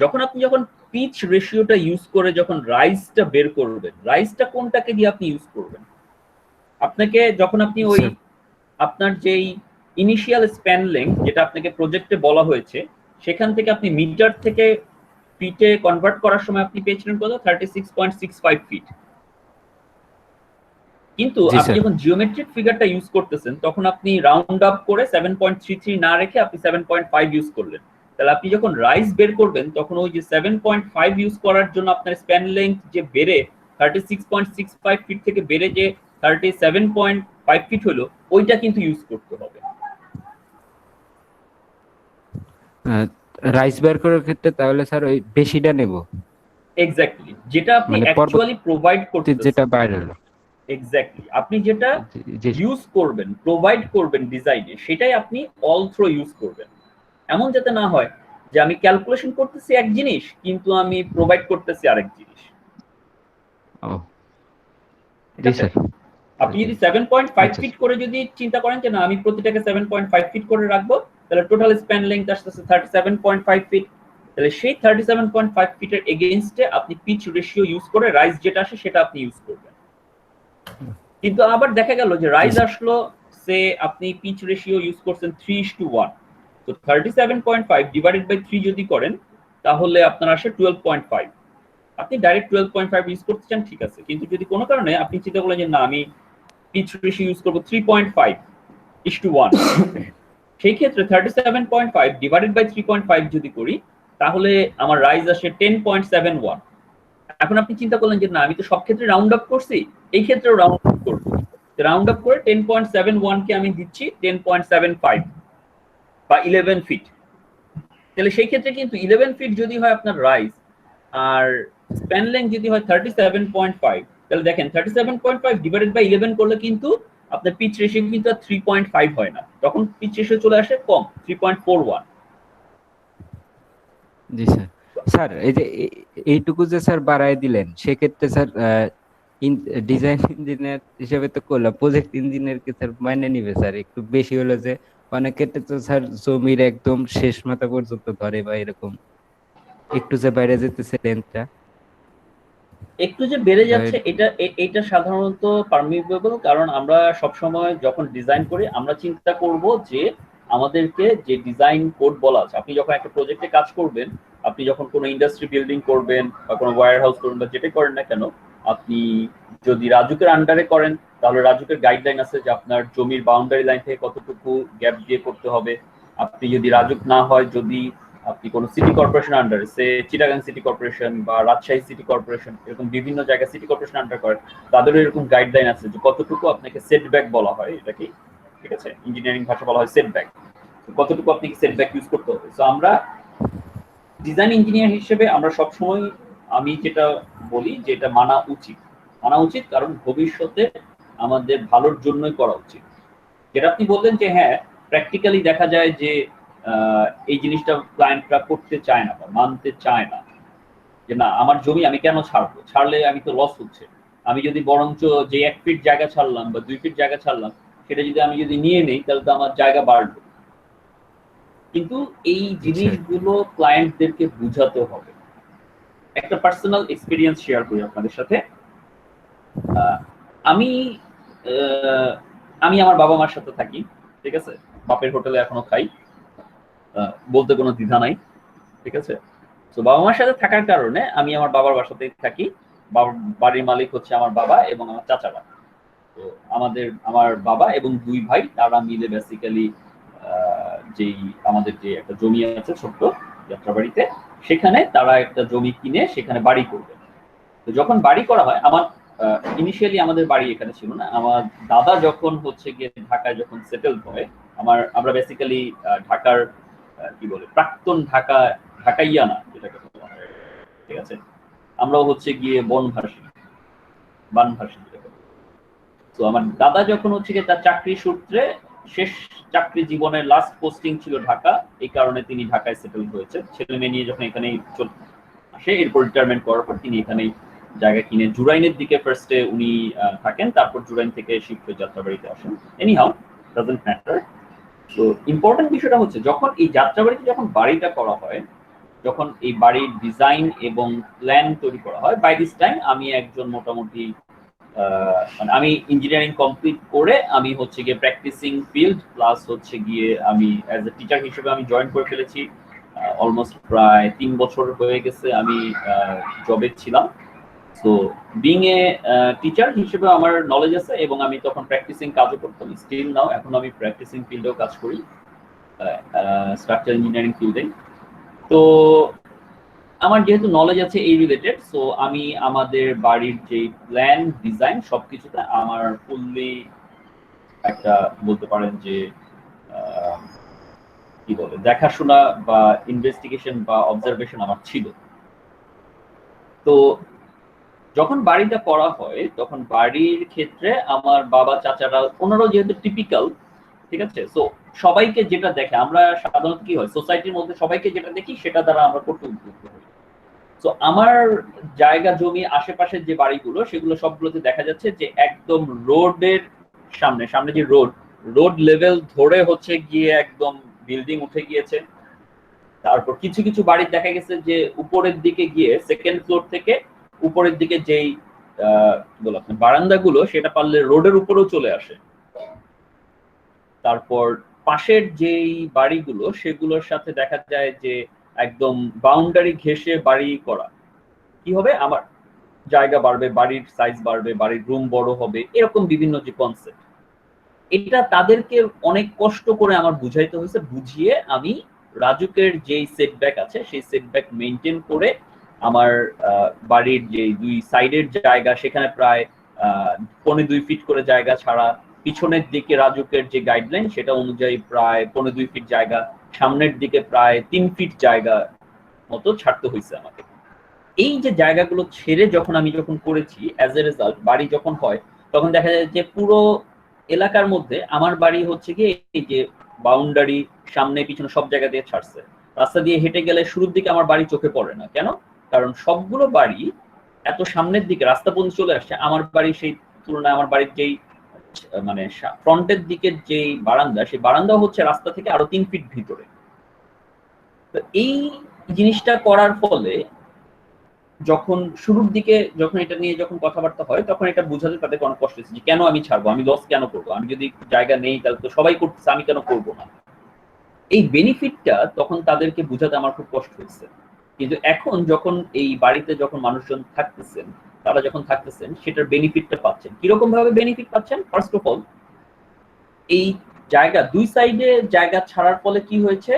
যখন পিচ রেশিওটা ইউজ করে যখন রাইজটা বের করবেন, রাইজটা কোনটাকে দিয়ে আপনি ইউজ করবেন, আপনাকে যখন আপনি ওই স্যার আপনার যেই ইনিশিয়াল স্প্যান লেংথ যেটা আপনাকে প্রজেক্টে বলা হয়েছে, সেখান থেকে আপনি মিটার থেকে ফিটে কনভার্ট করার সময় আপনি পেয়েছিলেন কত, 36.65 ফিট। কিন্তু জি আপনি স্যার। যখন জিওমেট্রিক ফিগারটা ইউজ করতেছেন তখন আপনি রাউন্ড আপ করে 7.33 না রেখে আপনি 7.5 ইউজ করলেন, তাহলে আপনি যখন রাইজ বের করবেন তখন ওই যে 7.5 ইউজ করার জন্য আপনার স্প্যান লেংথ যে বেড়ে 36.65 ফিট থেকে বেড়ে যে 37.5 ফিট হলো, ওইটা কিন্তু ইউজ করতে হবে। রাইস বের করার ক্ষেত্রে তাহলে স্যার ওই বেশিটা নেব, এক্স্যাক্টলি, যেটা আপনি মানে অ্যাকচুয়ালি প্রোভাইড পরবর্তী যেটা করতেছেন। বাইরে হলো। এক্স্যাক্টলি, আপনি যেটা জি ইউজ করবেন, প্রোভাইড করবেন ডিজাইনে, সেটাই আপনি অল থ্রো ইউজ করবেন। এমন যাতে না হয় যে আমি ক্যালকুলেশন করতেছি এক জিনিস কিন্তু আমি প্রোভাইড করতেছি আরেক জিনিস। ও ঠিক জি আছে, স্যার। আপনি যদি 7.5 আচ্ছা ফিট করে যদি চিন্তা করেন যে না, আমি প্রতিটাকে 7.5 ফিট করে রাখবো, তাহলে টোটাল স্প্যান লেংথ আসতেছে 37.5 ফিট। তাহলে সেই 37.5 ফিটের এগেইনস্টে আপনি পিচ রেশিও ইউজ করে রাইজ যেটা আসে সেটা আপনি ইউজ করবেন। কিন্তু আবার দেখা গেল যে জি রাইজ স্যার। আসলো সে আপনি পিচ রেশিও ইউজ করছেন 3:1, তো 37.5 ডিভাইডেড বাই 3 যদি করেন তাহলে আপনার আসে 12.5। আপনি ডাইরেক্ট 12.5 ইউজ করতে চান, ঠিক আছে, কিন্তু যদি কোনো কারণে আপনি চিন্তা করলেন যে না আমি পিচ রেশিও ইউজ করবো 3.5:1, সেই ক্ষেত্রে 37.5 ডিভাইডেড বাই 3.5 যদি করি তাহলে আমার রাইজ আসে 10.71। এখন আপনি চিন্তা করলেন যে না আমি তো সব ক্ষেত্রে রাউন্ড আপ করছি, এই ক্ষেত্রেও রাউন্ড আপ করব, রাউন্ড আপ করে 10.71 কে আমি দিচ্ছি 10.75 বা 11 ফিট। তাহলে সেই ক্ষেত্রে কিন্তু 11 ফিট যদি হয় আপনার রাইজ আর স্প্যান লেংথ যদি হয় 37.5, তাহলে দেখেন 37.5 ডিভাইডেড বাই 11 করলে কিন্তু আপনার পিচ রেশিও কিন্তু আর 3.5 হয় না, তখন পিচ রেশিও চলে আসে কম 3.41। জি স্যার। স্যার এই যে এইটুকু যে স্যার বাড়ায় দিলেন, সেক্ষেত্রে স্যার ডিজাইন ইঞ্জিনিয়ার হিসেবে তো করলাম, প্রজেক্ট ইঞ্জিনিয়ার কি স্যার মাইনে নিবে স্যার? একটু বেশি হলো যে অনেক ক্ষেত্রে তো স্যার জমির একদম শেষ মাথা পর্যন্ত ধরে বা এরকম, একটু যে বাইরে যেতেছে লেন্থটা। একটু যে বেড়ে যাচ্ছে এটা সাধারণত পারমিটেবল, কারণ আমরা সবসময় যখন ডিজাইন করি আমরা চিন্তা করব যে আমাদেরকে যে ডিজাইন কোড বলা আছে, আপনি যখন একটা প্রজেক্টে কাজ করবেন, আপনি যখন কোনো ইন্ডাস্ট্রি বিল্ডিং করবেন বা কোনো ওয়্যার হাউস করবেন বা যেটাই করেন না কেন, আপনি যদি রাজুকের আন্ডারে করেন তাহলে রাজুকের গাইডলাইন আছে যে আপনার জমির বাউন্ডারি লাইন থেকে কতটুকু গ্যাপ দিয়ে করতে হবে। আপনি যদি রাজুক না হয়, যদি আপনি কোনো সিটি কর্পোরেশন আন্ডারে, সে চিটাগাং সিটি কর্পোরেশন বা রাজশাহী সিটি কর্পোরেশন, এরকম বিভিন্ন জায়গায় সিটি কর্পোরেশন আন্ডার করেন, তাদেরও এরকম গাইডলাইন আছে যে কতটুকু আপনাকে সেটব্যাক বলা হয়, এটা কি ঠিক আছে, ইঞ্জিনিয়ারিং ভাষা বলা হয় সেটব্যাক, কতটুকু আপনি সেটব্যাক ইউজ করতে হবে। সো আমরা ডিজাইন ইঞ্জিনিয়ার হিসেবে আমরা সবসময়, আমি যেটা বলি যে এটা মানা উচিত, কারণ ভবিষ্যতে আমাদের ভালোর জন্যই করা উচিত। যেটা আপনি বললেন যে হ্যাঁ প্র্যাকটিক্যালি দেখা যায় যে এই জিনিসটা ক্লায়েন্টরা করতে চায় না বা মানতে চায় না, যে না আমার জমি আমি কেন ছাড়বো, ছাড়লে আমি তো লস হচ্ছে, আমি যদি বরঞ্চ যে 1 ফিট জায়গা ছাড়লাম বা 2 ফিট জায়গা ছাড়লাম সেটা যদি আমি নিয়ে নেই তাহলে তো আমার জায়গা বাড়লো। কিন্তু এই জিনিসগুলো ক্লায়েন্টদেরকে বুঝাতে হবে। একটা পার্সোনাল এক্সপিরিয়েন্স শেয়ার করি আপনাদের সাথে। আমি আমি আমার বাবা মার সাথে থাকি, ঠিক আছে, বাপের হোটেলে এখনো খাই, বলতে কোনো দ্বিধা নাই, ঠিক আছে। তো বাবা মার সাথে থাকার কারণে আমি আমার বাবার বাসাতেই থাকি, বাড়ির মালিক হচ্ছে আমার বাবা এবং আমার চাচারা। তো আমার বাবা এবং 2 ভাই তারা মিলে বেসিক্যালি যেই আমাদের যে একটা জমি আছে ছোট্ট যাত্রাবাড়িতে, সেখানে তারা একটা জমি কিনে সেখানে বাড়ি করবে। তো যখন বাড়ি করা হয়, আমার ইনিশিয়ালি আমাদের বাড়ি এখানে ছিল না, আমার দাদা যখন হচ্ছে গিয়ে ঢাকায় যখন সেটেল হয়, আমরা বেসিক্যালি ঢাকার কি বলে প্রাক্তন ঢাকাইয়া না যেটাকে বলা হয়, ঠিক আছে, আমরাও হচ্ছে গিয়ে বানভাসী। তো আমার দাদা যখন হচ্ছে গিয়ে তার চাকরি সূত্রে শেষ চাকরি জীবনের লাস্ট পোস্টিং ছিল ঢাকা, এই কারণে তিনি ঢাকায় সেটেল হয়েছে, ছেলে মেয়ে নিয়ে যখন এখানেই আসে, এরপর রিটায়ারমেন্ট করার পর তিনি এখানেই জায়গা কিনে জুরাইনের দিকে ফার্স্টে উনি থাকেন, তারপর জুরাইন থেকে শিফট হয়ে যাত্রাবাড়িতে আসেন। Anyhow doesn't matter. তো ইম্পর্টেন্ট বিষয়টা হচ্ছে যখন এই যাত্রাবাড়িতে যখন বাড়িটা করা হয়, যখন এই বাড়ির ডিজাইন এবং প্ল্যান তৈরি করা হয়, বাই দিস টাইম আমি একজন মোটামুটি মানে আমি ইঞ্জিনিয়ারিং কমপ্লিট করে আমি হচ্ছে গিয়ে প্র্যাকটিসিং ফিল্ড প্লাস হচ্ছে গিয়ে আমি অ্যাজ এ টিচার হিসেবে আমি জয়েন করে ফেলেছি। অলমোস্ট প্রায় 3 বছর হয়ে গেছে আমি জবে ছিলাম। সো বিং এ টিচার হিসেবে আমার নলেজ আছে এবং আমি তখন প্র্যাকটিসিং কাজও করতাম, স্টিল নাও এখন আমি প্র্যাকটিসিং ফিল্ডেও কাজ করি, স্ট্রাকচার ইঞ্জিনিয়ারিং ফিল্ডে। তো আমার যেহেতু নলেজ আছে এই রিলেটেড, সো আমি আমাদের বাড়ির যে প্ল্যান ডিজাইন সবকিছুতে আমার ফুললি একটা বলতে পারেন যে কি বলে দেখাশোনা বা ইনভেস্টিগেশন বা অবজারভেশন আমার ছিল। তো যখন বাড়িটা করা হয় তখন বাড়ির ক্ষেত্রে আমার বাবা চাচারা ওনারাও যেহেতু টিপিক্যাল, ঠিক আছে, সো সবাইকে যেটা দেখে, আমরা সাধারণত কি হয় সোসাইটির মধ্যে সবাইকে যেটা দেখি সেটা দ্বারা আমরা করতে উদ্বুদ্ধ হই। তো আমার জায়গা জমি আশেপাশের যে বাড়িগুলো সেগুলো সবগুলোতে দেখা যাচ্ছে যে একদম রোডের সামনে যে রোড লেভেল ধরে হচ্ছে গিয়ে একদম বিল্ডিং উঠে গিয়েছে। তারপর কিছু কিছু বাড়ি দেখা গেছে যে উপরের দিকে গিয়ে সেকেন্ড ফ্লোর থেকে উপরের দিকে যেই বারান্দাগুলো সেটা পারলে রোডের উপরেও চলে আসে। তারপর পাশের যেই বাড়িগুলো সেগুলোর সাথে দেখা যায় যে একদম বাউন্ডারি ঘেঁষে বাড়ি করা। কি হবে, আমার জায়গা বাড়বে, বাড়ির সাইজ বাড়বে, বাড়ির রুম বড় হবে, এরকম বিভিন্ন যে কনসেপ্ট, এটা তাদেরকে অনেক কষ্ট করে আমার বুঝাইতে হয়েছে। বুঝিয়ে আমি রাজুকের যেই সেটব্যাক আছে সেই সেটব্যাক মেনটেন করে আমার বাড়ির যে দুই সাইডের জায়গা সেখানে প্রায় 2.25 ফিট করে জায়গা ছাড়া, পিছনের দিকে রাজুকের যে গাইডলাইন সেটা অনুযায়ী প্রায় 2.25 ফিট জায়গা, সামনের দিকে প্রায় 3 ফিট জায়গা মতো ছাড়তে হয়েছে আমাকে। এই যে জায়গাগুলো ছেড়ে আমি যখন করেছি, অ্যাজ এ রেজাল্ট বাড়ি যখন হয় তখন দেখা যায় যে পুরো এলাকার মধ্যে আমার বাড়ি হচ্ছে গিয়ে এই যে বাউন্ডারি সামনে পিছনে সব জায়গা দিয়ে ছাড়ছে। রাস্তা দিয়ে হেঁটে গেলে শুরুর দিকে আমার বাড়ি চোখে পড়ে না। কেন? কারণ সবগুলো বাড়ি এত সামনের দিকে রাস্তা পর্যন্ত চলে আসছে। আমার বাড়ি সেই তুলনায় আমার বাড়ির যেই মানে ফ্রন্টের দিকের যেই বারান্দা, সেই বারান্দা হচ্ছে রাস্তা থেকে আরো 3 ফিট ভিতরে। তো এই জিনিসটা করার ফলে যখন শুরুর দিকে এটা নিয়ে কথাবার্তা হয় তখন এটা বোঝাতে তাদের অনেক কষ্ট হচ্ছে যে কেন আমি ছাড়বো, আমি লস কেন করবো, আমি যদি জায়গা নেই তাহলে তো সবাই করতেছে, আমি কেন করবো না। এই বেনিফিটটা তখন তাদেরকে বোঝাতে আমার খুব কষ্ট হয়েছে। কিন্তু এখন যখন এই বাড়িতে মানুষজন থাকতেছেন, তারা যখন থাকতেছেন সেটার বেনিফিটটা পাচ্ছেন। কিরকম ভাবে বেনিফিট পাচ্ছেন? ফার্স্ট অফ অল, এই জায়গা দুই সাইডে জায়গা ছাড়ার ফলে কি হয়েছে,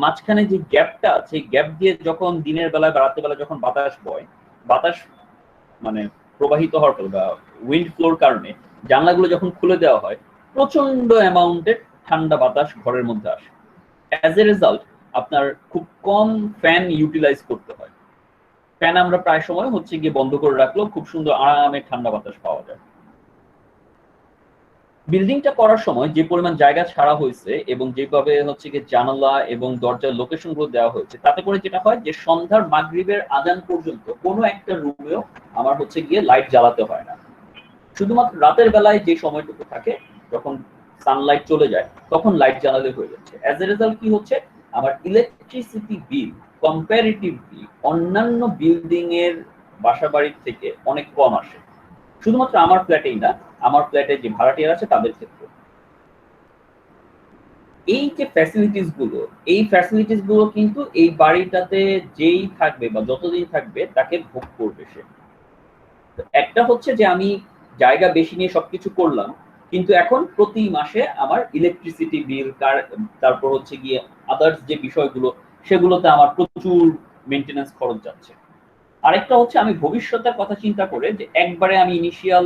মাঝখানে যে গ্যাপটা আছে গ্যাপ দিয়ে যখন দিনের বেলায় বা রাতের বেলা যখন বাতাস বয়, বাতাস মানে প্রবাহিত হওয়ার ফলে বা উইন্ড ফ্লোর কারণে জানলাগুলো যখন খুলে দেওয়া হয় প্রচন্ড অ্যামাউন্টের ঠান্ডা বাতাস ঘরের মধ্যে আসে। অ্যাজ এ রেজাল্ট আপনার খুব কম ফ্যান ইউটিলাইজ করতে হয়। ফ্যান আমরা প্রায় সময় গিয়ে বন্ধ করে রাখলেও খুব সুন্দর আরামে ঠান্ডা বাতাস পাওয়া যায়। বিল্ডিংটা করার সময় যে পরিমাণ জায়গা ছাড়া হয়েছে এবং যেভাবে গিয়ে জানালা এবং দরজার লোকেশন গুলো দেওয়া হয়েছে, তাতে করে যেটা হয় যে সন্ধ্যার মাগরিবের আজান পর্যন্ত কোনো একটা রুমেও আমার গিয়ে লাইট জ্বালাতে হয় না। শুধুমাত্র রাতের বেলায় যে সময়টুকু থাকে যখন সানলাইট চলে যায় তখন লাইট জ্বালালে হয়ে যাচ্ছে। অ্যাজ এ রেজাল্ট কি হচ্ছে, আমার ইলেকট্রিসিটি বিল কম্পারেটিভলি অন্যান্য বিল্ডিং এর বাসাবাড়ির থেকে অনেক কম আসে। শুধুমাত্র আমার ফ্ল্যাটেই না, আমার ফ্ল্যাটে যে ভাড়াটিয়ার আছে তাদের ক্ষেত্রে। এই যে ফ্যাসিলিটিস গুলো কিন্তু এই বাড়িটাতে যেই থাকবে বা যতদিন থাকবে তাকে ভোগ করবে সে। একটা হচ্ছে যে আমি জায়গা বেশি নিয়ে সবকিছু করলাম, কিন্তু এখন প্রতি মাসে আমার ইলেকট্রিসিটি বিল, তারপর গিয়ে আদার্স যে বিষয়গুলো সেগুলোতে আমার প্রচুর মেইনটেনেন্স খরচ যাচ্ছে। আরেকটা হচ্ছে আমি ভবিষ্যতের কথা চিন্তা করে যে একবারে আমি ইনিশিয়াল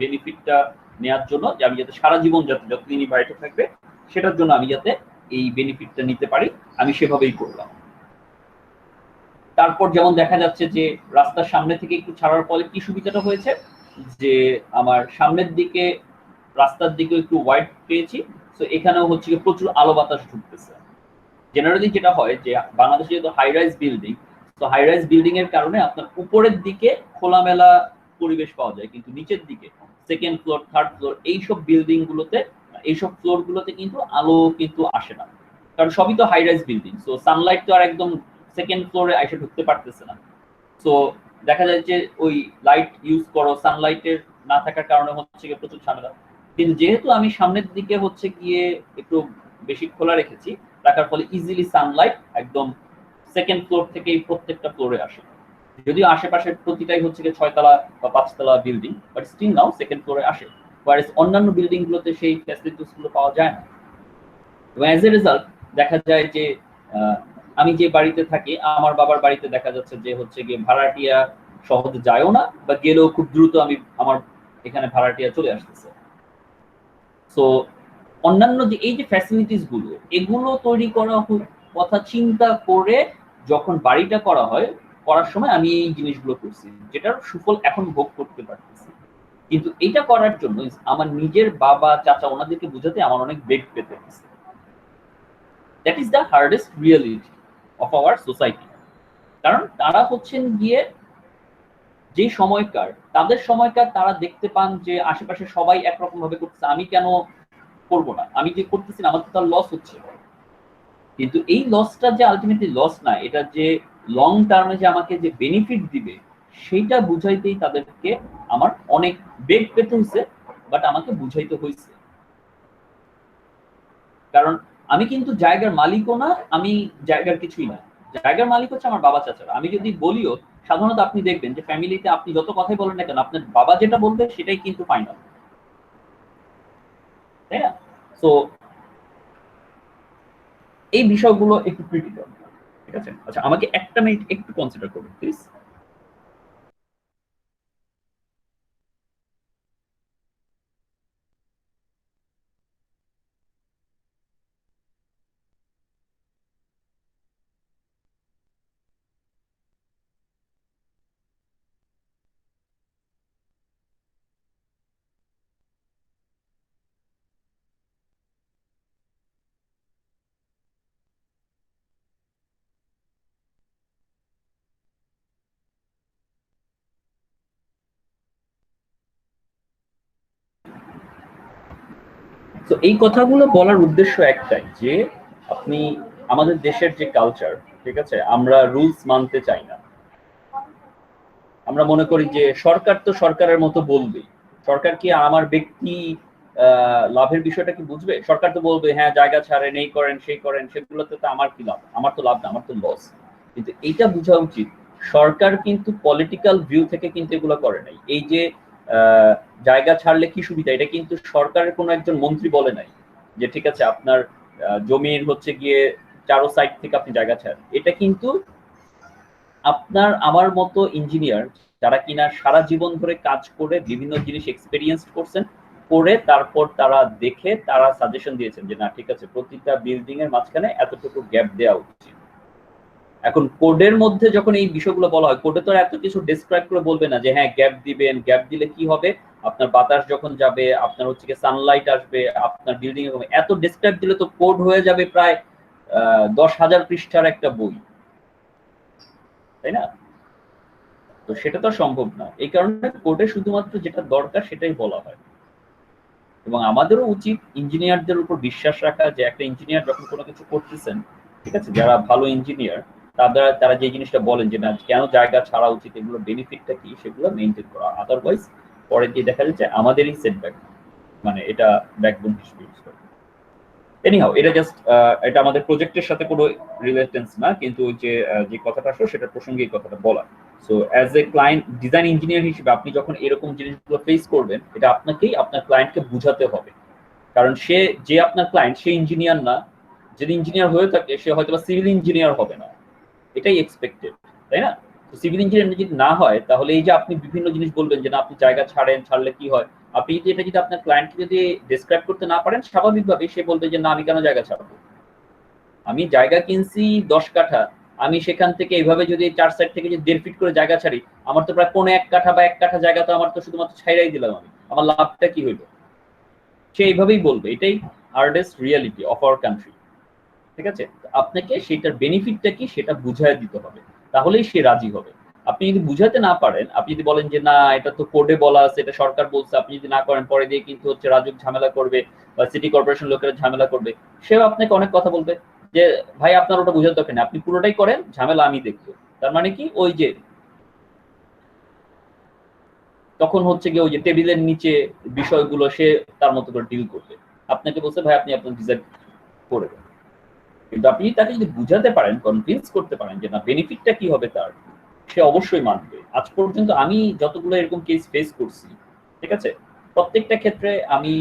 বেনিফিটটা নেওয়ার জন্য যে আমি যাতে সারা জীবন যতদিন এই বাড়িটা থাকবে সেটার জন্য আমি যাতে এই বেনিফিটটা নিতে পারি, আমি সেভাবেই করলাম। তারপর যেমন দেখা যাচ্ছে যে রাস্তার সামনে থেকে একটু ছাড়ার ফলে কি সুবিধাটা হয়েছে যে আমার সামনের দিকে রাস্তার দিকে একটু ওয়াইড পেয়েছি, তো এখানেও প্রচুর আলো বাতাস ঢুকতেছে। জেনারেলি যেটা হয় যে বাংলাদেশে যেহেতু হাই রাইজ বিল্ডিং, তো হাই রাইজ বিল্ডিং এর কারণে আপনার উপরের দিকে খোলামেলা পরিবেশ পাওয়া যায়, কিন্তু নিচের দিকে সেকেন্ড ফ্লোর থার্ড ফ্লোর এইসব বিল্ডিং গুলোতে, এইসব ফ্লোর গুলোতে কিন্তু আলো কিন্তু আসে না, কারণ সবই তো high rise building. So sunlight তো আর একদম সেকেন্ড ফ্লোরে এসে ঢুকতে পারতেছে না। সো দেখা যায় যে ওই লাইট ইউজ করো, সানলাইটের না থাকার কারণে প্রচুর ঝামেলা। কিন্তু যেহেতু আমি সামনের দিকে গিয়ে একটু বেশি খোলা রেখেছি, রাখার ফলে ইজিলি সানলাইট একদম সেকেন্ড ফ্লোর থেকেই প্রত্যেকটা ফ্লোরে আসে। যদিও আশেপাশের প্রতিটাই 6 তলা বা 5 তলা building, but still now second ফ্লোরে আসে, ওয়ারেস অন্যান্য বিল্ডিং গুলোতে সেই ফ্যাসিলিটিস গুলো পাওয়া যায় না। অ্যাজ এ রেজাল্ট দেখা যায় যে আমি যে বাড়িতে থাকি, আমার বাবার বাড়িতে দেখা যাচ্ছে যে গিয়ে ভাড়াটিয়া সহজে যায়ও না, বা গেলেও খুব দ্রুত আমার এখানে ভাড়াটিয়া চলে আসতেছে। সো অন্যান্য যে এই যে ফ্যাসিলিটিস গুলো, এগুলো তৈরি করা কথা চিন্তা করে যখন বাড়িটা করা হয়, করার সময় আমি এই জিনিসগুলো করছি, যেটার সুফল এখন ভোগ করতে পারতেছি। কিন্তু এটা করার জন্য আমার নিজের বাবা চাচা ওনাদেরকে বোঝাতে আমার অনেক বেগ পেতে হয়েছে। That is the hardest reality of our society. কারণ তারা গিয়ে যে তাদের সময়কার তারা দেখতে পান যে আশেপাশে সবাই একরকম ভাবে করতেছে, আমি কেন করবো না, আমি যে করতেছি আমার তো তার লস হচ্ছে। কিন্তু এই লসটা যে আলটিমেটলি লস না, এটা যে লং টার্মে যে আমাকে যে বেনিফিট দিবে সেইটা বুঝাইতেই তাদেরকে আমার অনেক বেগ পেতে হয়েছে, বাট আমাকে বুঝাইতে হয়েছে। কারণ আমি কিন্তু জায়গার মালিকও না, আমি জায়গার কিছুই না। জায়গার মালিক হচ্ছে আমার বাবা চাচারা। আমি যদি বলিও, সাধারণত আপনি দেখবেন যে ফ্যামিলিতে আপনি যত কথাই বলেন না কেন, আপনার বাবা যেটা বলবে সেটাই কিন্তু ফাইনাল, তাই না? তো এই বিষয়গুলো একটু ক্রিটিক্যাল, ঠিক আছে? আচ্ছা, আমাকে একটা মিনিট একটু কনসিডার করুন প্লিজ। তো এই কথাগুলো বলার উদ্দেশ্য একটাই, যে আপনি আমাদের দেশের যে কালচার, ঠিক আছে, আমরা রুলস মানতে চাই না। আমরা মনে করি যে সরকার তো সরকারের মতো বলবে। সরকার কি আমার ব্যক্তি লাভের বিষয়টা কি বুঝবে? সরকার তো বলবে হ্যাঁ জায়গা ছাড়েন, এই করেন সেই করেন, সেগুলোতে তো আমার কি লাভ? আমার তো লাভ না, আমার তো লস। কিন্তু এইটা বোঝা উচিত, সরকার কিন্তু পলিটিক্যাল ভিউ থেকে কিন্তু এগুলো করে নাই। এই যে জায়গা ছাড়লে কি সুবিধা, এটা কিন্তু সরকারের কোনো একজন মন্ত্রী বলে নাই যে ঠিক আছে আপনার জমির হচ্ছে গিয়ে চারো সাইড থেকে আপনি জায়গা ছাড়েন। এটা কিন্তু আপনার আমার মতো ইঞ্জিনিয়ার যারা কিনা সারা জীবন ধরে কাজ করে বিভিন্ন জিনিস এক্সপেরিয়েন্স করছেন, করে তারপর তারা দেখে তারা সাজেশন দিয়েছেন যে না ঠিক আছে প্রতিটা বিল্ডিং এর মাঝখানে এতটুকু গ্যাপ দেওয়া উচিত। এখন কোডের মধ্যে যখন এই বিষয়গুলো বলা হয়, কোডে তো এত কিছু ডেসক্রাইব করে বলবে না যে হ্যাঁ গ্যাপ দিবেন, গ্যাপ দিলে কি হবে, আপনার বাতাস যখন যাবে, আপনার হচ্ছে সানলাইট আসবে, আপনার বিল্ডিং এ এত ডেসক্রাইব দিলে তো কোড হয়ে যাবে প্রায় 10,000 পৃষ্ঠার একটা বই, তাই না? তো সেটা তো সম্ভব না। এই কারণে কোডে শুধুমাত্র যেটা দরকার সেটাই বলা হয়। এবং আমাদেরও উচিত ইঞ্জিনিয়ারদের উপর বিশ্বাস রাখা, যে একটা ইঞ্জিনিয়ার যখন কোনো কিছু করতেছেন, ঠিক আছে, যারা ভালো ইঞ্জিনিয়ার তারা যে জিনিসটা বলেন যে না কেন জায়গা ছাড়া উচিত, এগুলো বেনিফিটটা কি, সেগুলো মেইনটেইন করা। আদারওয়াইজ পরে গিয়ে দেখা যাচ্ছে আমাদেরই সেটব্যাক, মানে এটা ব্যাকবোন হিসেবে ইউজ করে। এনিহাউ, এটা জাস্ট এটা আমাদের প্রজেক্টের সাথে কোনো রিলেটেন্স না, কিন্তু যে কথাটা আসলো সেটা প্রসঙ্গে এই কথাটা বলা। So as a client design engineer হিসেবে আপনি যখন এরকম জিনিসগুলো ফেস করবেন, এটা আপনাকেই আপনার ক্লায়েন্টকে বুঝাতে হবে। কারণ যে আপনার ক্লায়েন্ট সে ইঞ্জিনিয়ার না, যদি ইঞ্জিনিয়ার হয়ে থাকে সে হয়তো সিভিল ইঞ্জিনিয়ার হবে না, এটাই এক্সপেক্টেড, তাই না? তো সিভিল ইঞ্জিনিয়ার যদি না হয়, তাহলে এই যে আপনি বিভিন্ন জিনিস বলবেন যে না আপনি জায়গা ছাড়েন, ছাড়লে কি হয়, আপনি যদি এটা যদি আপনার ক্লায়েন্টকে যদি ডেসক্রাইব করতে না পারেন, স্বাভাবিকভাবে সে বলবে যে না আমি কেন জায়গা ছাড়বো, আমি জায়গা কিনছি 10 কাঠা, আমি সেখান থেকে এইভাবে যদি 4 সাইড থেকে যদি 1.5 ফিট করে জায়গা ছাড়ি, আমার তো প্রায় 1.5 কাঠা বা 1 কাঠা জায়গা তো আমার তো শুধুমাত্র ছাইরাই দিলাম, আমি আমার লাভটা কি হইলো? সে এইভাবেই বলবে। এটাই hardest reality of our country, ঠিক আছে? আপনাকে সেটার বেনিফিটটা কি সেটা বুঝায় দিতে হবে, তাহলেই সে রাজি হবে। আপনি যদি বুঝাতে না পারেন, আপনি যদি বলেন যে না এটা তো কোডে বলা আছে, এটা সরকার বলছে, আপনি যদি না করেন পরে দিয়ে কিন্তু হচ্ছে রাজুক ঝামেলা করবে বা সিটি কর্পোরেশন লোকেরা ঝামেলা করবে, সেও আপনাকে অনেক কথা বলবে যে ভাই আপনার ওটা বুঝাতে দরকার নেই, আপনি পুরোটাই করেন, ঝামেলা আমি দেখবো। তার মানে কি, ওই যে তখন হচ্ছে গিয়ে ওই যে টেবিলের নিচে বিষয়গুলো সে তার মতো করে ডিল করবে। আপনাকে বলছে ভাই আপনি আপনার ডিজাইন করে দেন, কিন্তু আপনি তাকে যদি বুঝাতে পারেন, কনভিন্স করতে পারেন যে না বেনিফিটটা কি হবে তার, সে অবশ্যই মানবে। আজ পর্যন্ত আমি যতগুলো এরকম কেস ফেস করছি, ঠিক আছে, প্রত্যেকটা ক্ষেত্রে আমি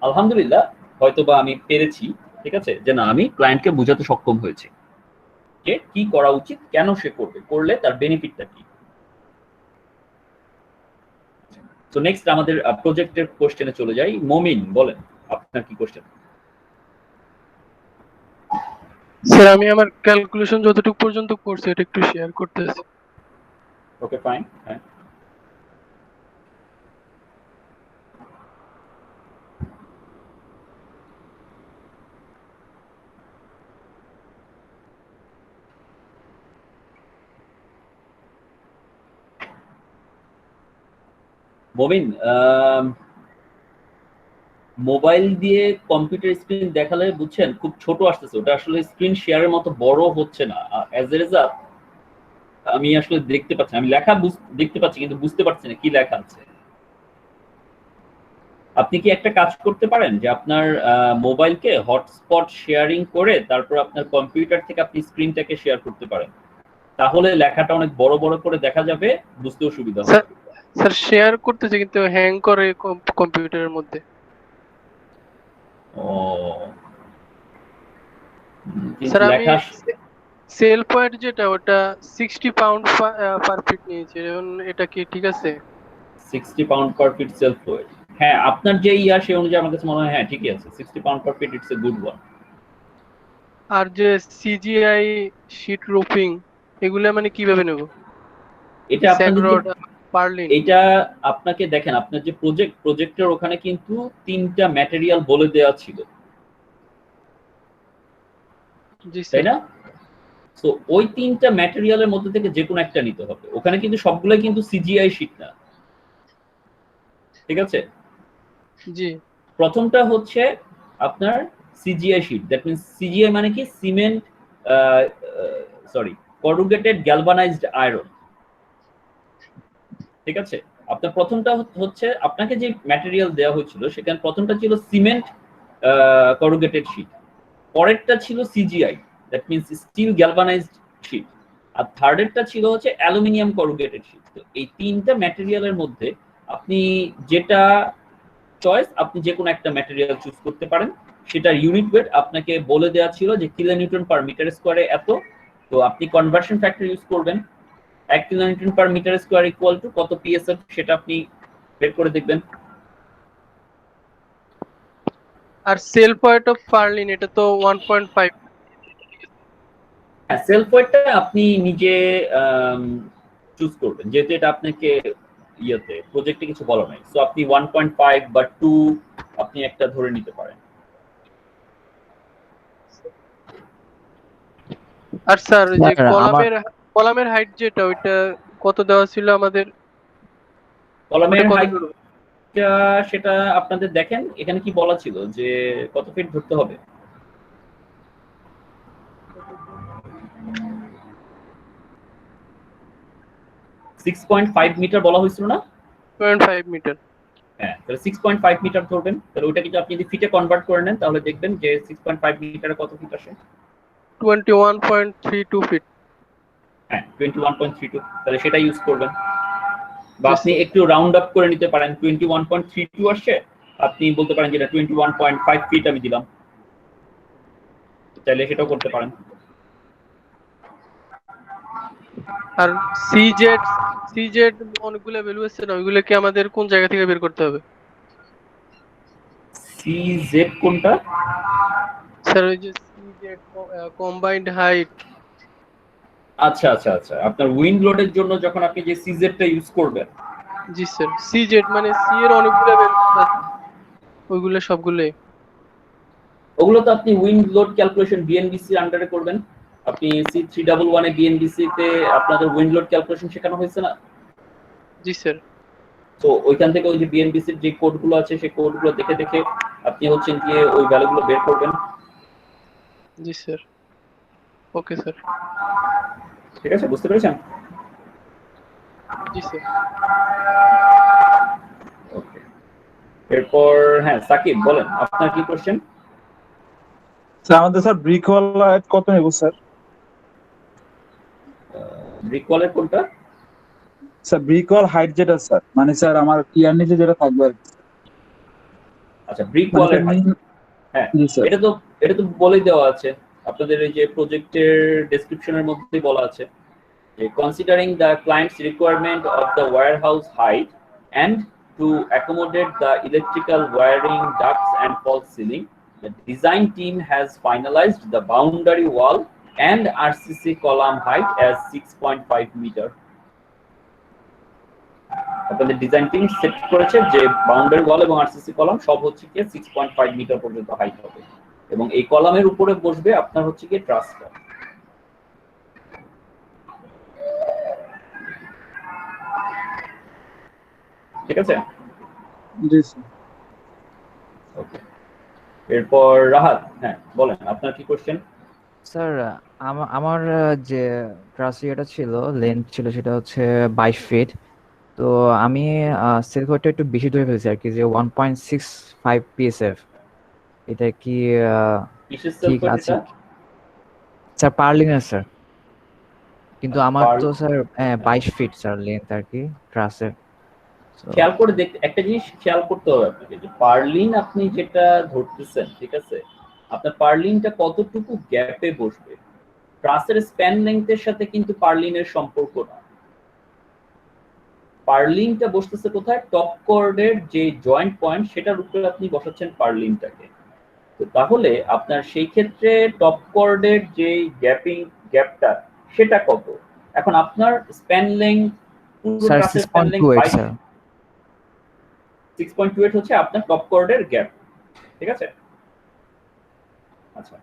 আলহামদুলিল্লাহ হয়তোবা আমি পেরেছি, ঠিক আছে, যে না আমি ক্লায়েন্টকে বুঝাতে সক্ষম হয়েছি যে কি করা উচিত, কেন সে করবে, করলে তার বেনিফিটটা কি। তো নেক্সট আমাদের প্রজেক্টের কোশ্চেনে চলে যাই। মমিন বলেন আপনার কি কোশ্চেন? স্যার আমি আমার ক্যালকুলেশন যতটুকু পর্যন্ত করছি এটা একটু শেয়ার করতেছি। ওকে ফাইন, হ্যাঁ। মমিন, মোবাইল দিয়ে কম্পিউটার স্ক্রিন দেখালে বুঝছেন খুব ছোট আসতেছে, ওটা আসলে স্ক্রিন শেয়ারের মতো বড় হচ্ছে না। অ্যাজ এ রেজাল্ট আমি আসলে দেখতে পাচ্ছি, আমি লেখা দেখতে পাচ্ছি কিন্তু বুঝতে পারছি না কি লেখা আছে। আপনি কি একটা কাজ করতে পারেন যে আপনার মোবাইলকে হটস্পট শেয়ারিং করে তারপর আপনার কম্পিউটার থেকে আপনি স্ক্রিনটাকে শেয়ার করতে পারেন, তাহলে লেখাটা অনেক বড় বড় করে দেখা যাবে, বুঝতেও সুবিধা হবে। স্যার স্যার শেয়ার করতেছে কিন্তু হ্যাং করে কম্পিউটারের মধ্যে। ও কিন্তু স্যার আমি লেখা সেল পয়েন্ট যেটা ওটা 60 পাউন্ড পার ফিট নিয়েছে, এখন এটা কি ঠিক আছে? 60 pound per fit self wait, হ্যাঁ আপনার যে ইয়া সেই অনুযায়ী আমার কাছে মনে হয় হ্যাঁ ঠিকই আছে, 60 pound per feet, it's a good one. আর যে সিজিআই শীট রুফিং এগুলা মানে কিভাবে নেব? এটা আপনাদের যে স্যাগ্রড পার্লিন এটা আপনাকে দেখেন আপনার যে প্রজেক্টের ওখানে কিন্তু 3টা ম্যাটেরিয়াল বলে দেওয়া ছিল, জি তাই স্যার। না? তো ওই 3টা ম্যাটেরিয়ালের মধ্যে থেকে যে কোনো একটা নিতে হবে, ওখানে কিন্তু সবগুলাই কিন্তু সিজিআই শীট না, ঠিক আছে? জি প্রথমটা হচ্ছে আপনার CGI sheet, that means CGI মানে কি cement, sorry corrugated galvanised iron, ঠিক আছে? আপনার প্রথমটা হচ্ছে আপনাকে যে ম্যাটেরিয়াল দেওয়া হয়েছিল সেখানে প্রথমটা ছিল সিমেন্ট করুগেটেড শীট, পরেরটা ছিল CGI, that means steel galvanized sheet, আর থার্ডেরটা ছিল হচ্ছে অ্যালুমিনিয়াম করুগেটেড শীট। তো এই 3টা ম্যাটেরিয়ালের মধ্যে আপনি যেটা চয়েস, আপনি যে কোনো একটা ম্যাটেরিয়াল চুজ করতে পারেন, সেটার ইউনিট ওয়েট আপনাকে বলে দেওয়া ছিল যে কিলোনিউটন পার মিটার স্কোয়ারে এত, তো আপনি কনভার্সন ফ্যাক্টর ইউজ করবেন, 1 kilonewton per metre square equal to কত পিএসএফ সেটা আপনি বের করে দেখবেন। আর সেল পয়েন্ট অফ পার্লিন এটা তো 1.5। হ্যাঁ সেলফ ওয়েটটা আপনি নিজে চুজ করবেন, যেহেতু এটা আপনাকে ইয়েতে প্রজেক্টে কিছু বলা নাই, সো আপনি 1.5 বা 2 আপনি একটা ধরে নিতে পারেন। আর স্যার যে স্যার আমার কলামের হাইট যেটা ওইটা কত দেওয়া ছিল আমাদের? কলামের ওটা কত হাইট ছিল? সেটা আপনাদের দেখেন এখানে কি বলা ছিল যে কত ফিট ধরতে হবে। 6.5 মিটার বলা হয়েছিল না? 0.5 মিটার। হ্যাঁ তাহলে 6.5 মিটার ধরবেন, তাহলে ওটা কিন্তু আপনি যদি ফিটে কনভার্ট করে নেন তাহলে দেখবেন যে 6.5 মিটারে কত ফিট আসে। 21.32 ফিট। হ্যাঁ 21.32, তাহলে সেটা ইউজ করবেন, বা Yes, আপনি sir. একটু রাউন্ড আপ করে নিতে পারেন, 21.32 আসছে, আপনি বলতে পারেন যেটা 21.5 ফিট আমি দিলাম, চাইলে সেটাও করতে পারেন। আর সিজেড অনেকগুলো ভ্যালু আছে না, ওইগুলো কি আমাদের কোন জায়গা থেকে বের করতে হবে? সিজেড কোনটা? স্যার ওই যে সিজেড কম্বাইন্ড হাইট। আচ্ছা আচ্ছা আচ্ছা, আপনার উইন্ড লোডের জন্য যখন আপনি যে সিজেডটা ইউজ করবেন। জি স্যার, সিজেড মানে সি এর অনেকগুলো ভ্যালু আছে, ওইগুলো সবগুলোই। ওগুলো তো আপনি উইন্ড লোড ক্যালকুলেশন বিএনবিসি আন্ডারে করবেন, আপনি C311 এ বিএনবিসি তে আপনাদের উইন্ড লোড ক্যালকুলেশন শেখানো হয়েছে না? জি স্যার। তো ওইখান থেকে ওই যে বিএনবিসির যে কোডগুলো আছে সেই কোডগুলো দেখে দেখে আপনি হচ্ছেন গিয়ে ওই ভ্যালুগুলো বের করবেন। জি স্যার। Okay sir. ঠিক আছে, বুঝতে পেরেছেন? জি স্যার। ওকে, এরপর হ্যাঁ সাকিব বলেন আপনার কি কোশ্চেন? স্যার আমাদের স্যার ব্রিক ওয়াল কত নেব স্যার? ব্রিক ওয়ালের কোনটা? স্যার ব্রিক ওয়াল হাইট যেটা স্যার, মানে স্যার আমার টিয়ার নিচে যেটা থাকবে আর কি। আচ্ছা ব্রিক মানে ওয়ালের স্যার হ্যাঁ জি স্যার। এটা তো বলেই দেওয়া আছে আপনাদের এই যে প্রজেক্টের ডেসক্রিপশনের মধ্যেই বলা আছে যে considering the client's requirement of the warehouse height and to accommodate the electrical wiring ducts and false ceiling, the design team has finalized the boundary wall and RCC column height as 6.5 meter. আপনাদের design team set করেছে যে boundary wall এবং RCC column সব হচ্ছে কি 6.5 metre পর্যন্ত height হবে, এবং এই কলামের উপরে বসবে আপনার হচ্ছে কি ট্রাসটা। ঠিক আছে? জি স্যার। ওকে, এরপর রাহাত হ্যাঁ বলেন আপনার কি কোশ্চেন? স্যার আমার যে ট্রাস ইয়েটা ছিল লেন্থ ছিল সেটা হচ্ছে 22 ফিট। তো আমি সিল্ক ওয়েটটা একটু বেশি ধরে ফেলছি আর কি, যে 1.65 পিএসএফ। এটা কি কিসের ঠিক সেলফ আছে? এটা? স্যার পার্লিনের স্যার, কিন্তু আচ্ছা, আমার তো স্যার 22 ফিট স্যার লেন্থ আর কি ট্রাসের। খেয়াল করে দেখতে, একটা জিনিস খেয়াল করতে হবে আপনাকে, যে পার্লিন আপনি যেটা ধরতেছেন, ঠিক আছে, আপনার পার্লিনটা কতটুকু গ্যাপে বসবে। ট্রাসের স্প্যান লেংথের সাথে কিন্তু পার্লিনের সম্পর্ক না। পার্লিনটা বসতেছে কোথায়? টপ কর্ডের যে জয়েন্ট পয়েন্ট সেটার উপরে আপনি বসাচ্ছেন পার্লিনটাকে। তো তাহলে আপনার সেই ক্ষেত্রে টপ কর্ডের যে গ্যাপটা সেটা কত? এখন আপনার স্প্যান লেংথ, পুরো স্যার ট্রাসের স্প্যান লেংথ 6.28 স্যার। 6.28 হচ্ছে আপনার টপ কর্ডের গ্যাপ, ঠিক আছে? আচ্ছা,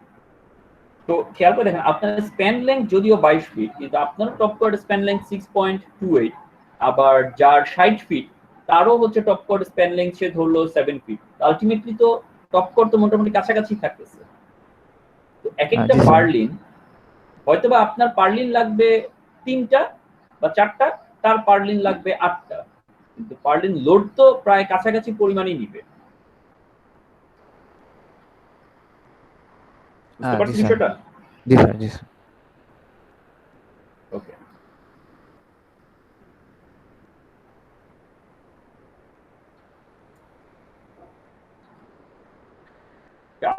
তো খেয়াল করে দেখেন, আপনার স্প্যান লেংথ যদিও 22 ফিট, কিন্তু আপনার টপ কর্ড স্প্যান লেংথ 6.28। আবার যার 60 ফিট তারও হচ্ছে টপ কর্ড স্প্যান লেংথ সে ধরলো 7 ফিট। আলটিমেটলি তো টপ কর্ড তো মোটামুটি কাছাকাছি থাকতেছে। তো এক একটা জি স্যার। পার্লিন, হয়তোবা আপনার পার্লিন লাগবে 3টা বা 4টা, তার পার্লিন লাগবে 8টা, কিন্তু পার্লিন লোড তো প্রায় কাছাকাছি পরিমাণই নিবে। বুঝতে জি পারছেন স্যার। বিষয়টা? জি স্যার, জি স্যার। ওকে,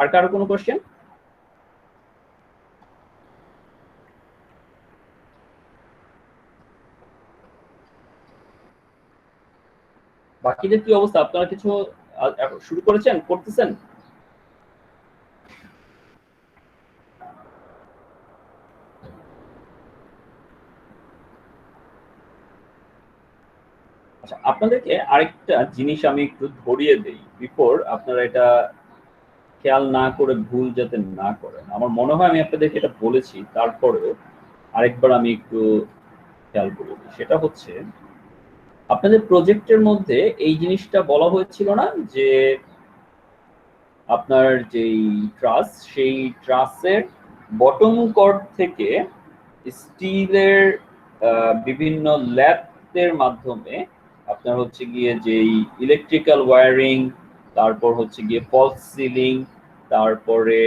আর কারো কোনো কোশ্চেন? বাকিদের কি অবস্থা? আপনারা কিছু শুরু করেছেন, করতেছেন? আচ্ছা, আপনাদেরকে আরেকটা জিনিস আমি একটু ধরিয়ে দেই বিফোর আপনারা এটা খেয়াল না করে ভুল যাতে না করেন। আমার মনে হয় আমি আপনাদেরকে এটা বলেছি, তারপরেও আরেকবার আমি একটু খেয়াল করে দিই। সেটা হচ্ছে, আপনাদের প্রজেক্টের মধ্যে এই জিনিসটা বলা হয়েছিল না যে আপনার যেই ট্রাস, সেই ট্রাসের বটম কর্ড থেকে স্টিলের বিভিন্ন ল্যাপের মাধ্যমে আপনার হচ্ছে গিয়ে যেই ইলেকট্রিক্যাল ওয়্যারিং, তারপর হচ্ছে গিয়ে ফলস সিলিং, তারপরে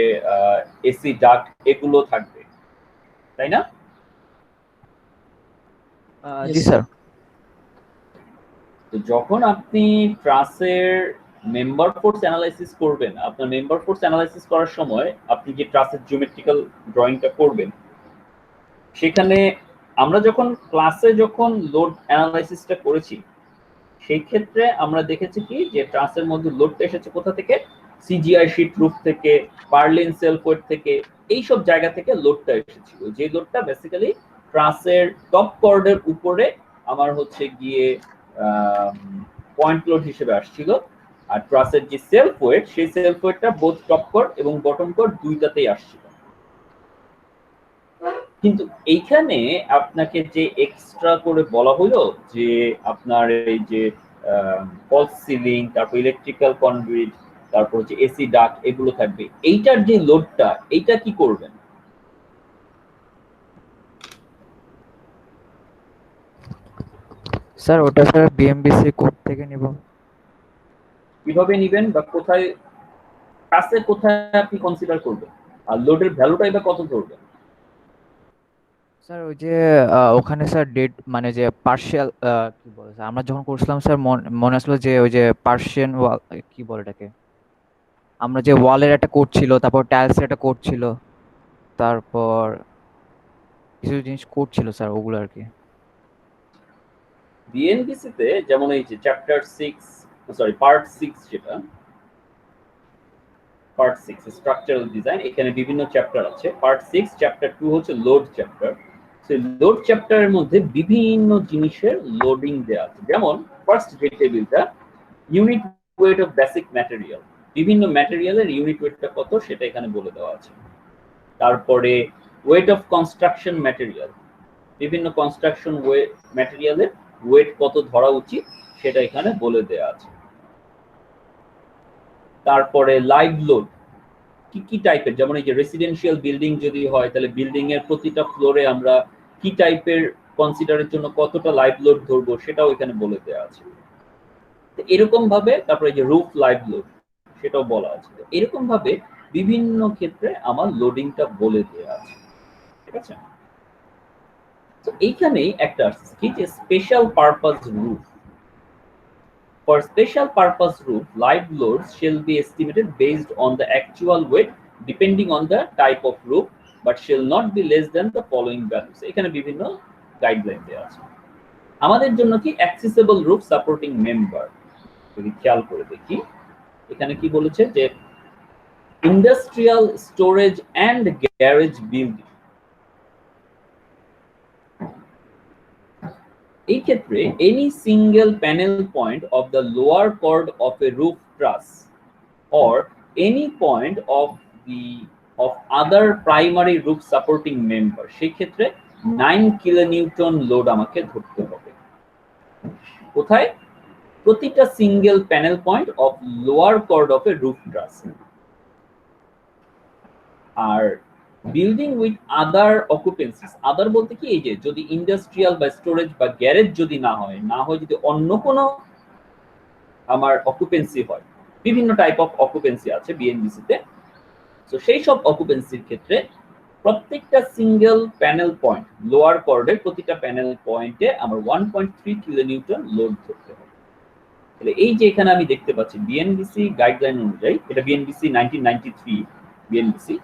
এসি ডাক্ট, এগুলো থাকবে, তাই না? Yes, জি sir. স্যার। তো যখন আপনি ট্রাসের মেম্বার ফোর্স অ্যানালাইসিস করবেন, আপনার মেম্বার ফোর্স অ্যানালাইসিস করার সময় আপনি যে ট্রাসের জিওমেট্রিক্যাল ড্রয়িংটা করবেন, সেখানে আমরা যখন ক্লাসে যখন লোড অ্যানালাইসিসটা করেছি, সেই ক্ষেত্রে আমরা দেখেছি কি যে ট্রাসের মধ্যে লোডটা এসেছে কোথা থেকে? সিজিআই শীট রুফ থেকে, পার্লিন সেলফ ওয়েট থেকে, এই সব জায়গা থেকে লোডটা এসেছিল। যে লোডটা বেসিক্যালি ট্রাসের টপ কর্ডের উপরে আমার হচ্ছে গিয়ে পয়েন্ট লোড হিসেবে আসছিল। আর ট্রাসের যে সেলফ ওয়েট, সেই সেলফ ওয়েটটা বোথ টপ কর্ড এবং বটম কর্ড দুইটাতেই আসছিল। কিন্তু এইখানে আপনাকে যে এক্সট্রা করে বলা হলো যে আপনার এই যে ফলস সিলিং, তারপর ইলেকট্রিক্যাল কনডুইট, তারপর হচ্ছে এসি ডাক্ট, এগুলো থাকবে। এইটার যে লোডটা, এইটা কি করবেন? স্যার ওটা স্যার বিএমবিসি কোড থেকে নিব। কিভাবে নিবেন বা কোথায়, কাছে কোথায় আপনি কনসিডার করবেন? আর লোডের ভ্যালুটাই বা কত ধরবেন? স্যার ওই যে ওখানে স্যার ডেট মানে যে পার্শিয়াল কি বলে স্যার, আমরা যখন করছিলাম স্যার মনে আসলো যে ওই যে পার্সিয়ান ওয়াল, কি বলে এটাকে, আমরা যে ওয়ালের একটা কোড ছিল, তারপর টাইলসের একটা কোড ছিল, তারপর কিছু জিনিস কোড ছিল স্যার, ওগুলো আর কি। বিএনবিসি তে যেমন এই যে চ্যাপ্টার 6, সরি পার্ট 6, যেটা পার্ট 6 স্ট্রাকচারাল ডিজাইন, এখানে বিভিন্ন চ্যাপ্টার আছে। পার্ট 6 চ্যাপ্টার 2 হচ্ছে লোড চ্যাপ্টার। সেই লোড চ্যাপ্টারের মধ্যে বিভিন্ন জিনিসের লোডিং দেওয়া আছে। যেমন ফার্স্ট যে টেবিলটা, unit weight of basic material, বিভিন্ন ম্যাটেরিয়ালের ইউনিট ওয়েটটা কত সেটা এখানে বলে দেওয়া আছে। তারপরে ওয়েট অফ কনস্ট্রাকশন ম্যাটেরিয়াল, বিভিন্ন কনস্ট্রাকশন ম্যাটেরিয়ালের ওয়েট কত ধরা উচিত সেটা এখানে বলে দেওয়া আছে। তারপরে লাইভ লোড কি কি টাইপের, যেমন এই যে রেসিডেন্সিয়াল বিল্ডিং যদি হয়, তাহলে বিল্ডিং এর প্রতিটা ফ্লোরে আমরা কি টাইপের কনসিডারের জন্য কতটা লাইভ লোড ধরবো সেটাও এখানে বলে দেওয়া আছে। এরকম ভাবে তারপরে যে রুফ লাইভ লোড সেটাও বলা আছে। এরকম ভাবে বিভিন্ন ক্ষেত্রে আমার লোডিংটা বলে দেওয়া আছে, ঠিক আছে। তো এইখানেই একটা আছে কি যে special purpose roof. For special purpose roof, live loads shall be estimated based on the actual weight depending on the type of roof, but shall not be less than the following values. এখানে বিভিন্ন guideline দেওয়া আছে। আমাদের জন্য কি accessible roof supporting member, যদি খেয়াল করে দেখি এখানে কি বলেছে যে industrial storage and garage building. এই ক্ষেত্রে any single panel point of the lower chord of a roof truss or any point of other primary roof supporting member, সেই ক্ষেত্রে 9 কিলোনিউটন লোড আমাকে ধরতে হবে। কোথায়? প্রতিটা single panel point of lower chord of a roof truss. আর building with other occupancies, other বলতে কি এই যে যদি ইন্ডাস্ট্রিয়াল বা স্টোরেজ বা গ্যারেজ যদি না হয় যদি অন্য কোনো আমার অকুপেন্সি হয়, বিভিন্ন টাইপ অফ অকুপেন্সি আছে বিএনবিসি তে। তো সেই সব অকুপেন্সির ক্ষেত্রে প্রত্যেকটা সিঙ্গেল প্যানেল পয়েন্ট লোয়ার কর্ডের প্রতিটা প্যানেল পয়েন্টে আমার 1.3 কিলোনিউটন লোড ধরতে হবে। তাহলে এই যে এখানে আমি দেখতে পাচ্ছি বিএনবিসি গাইডলাইন অনুযায়ী, এটা বিএনবিসি 1993 বিএনবিসি।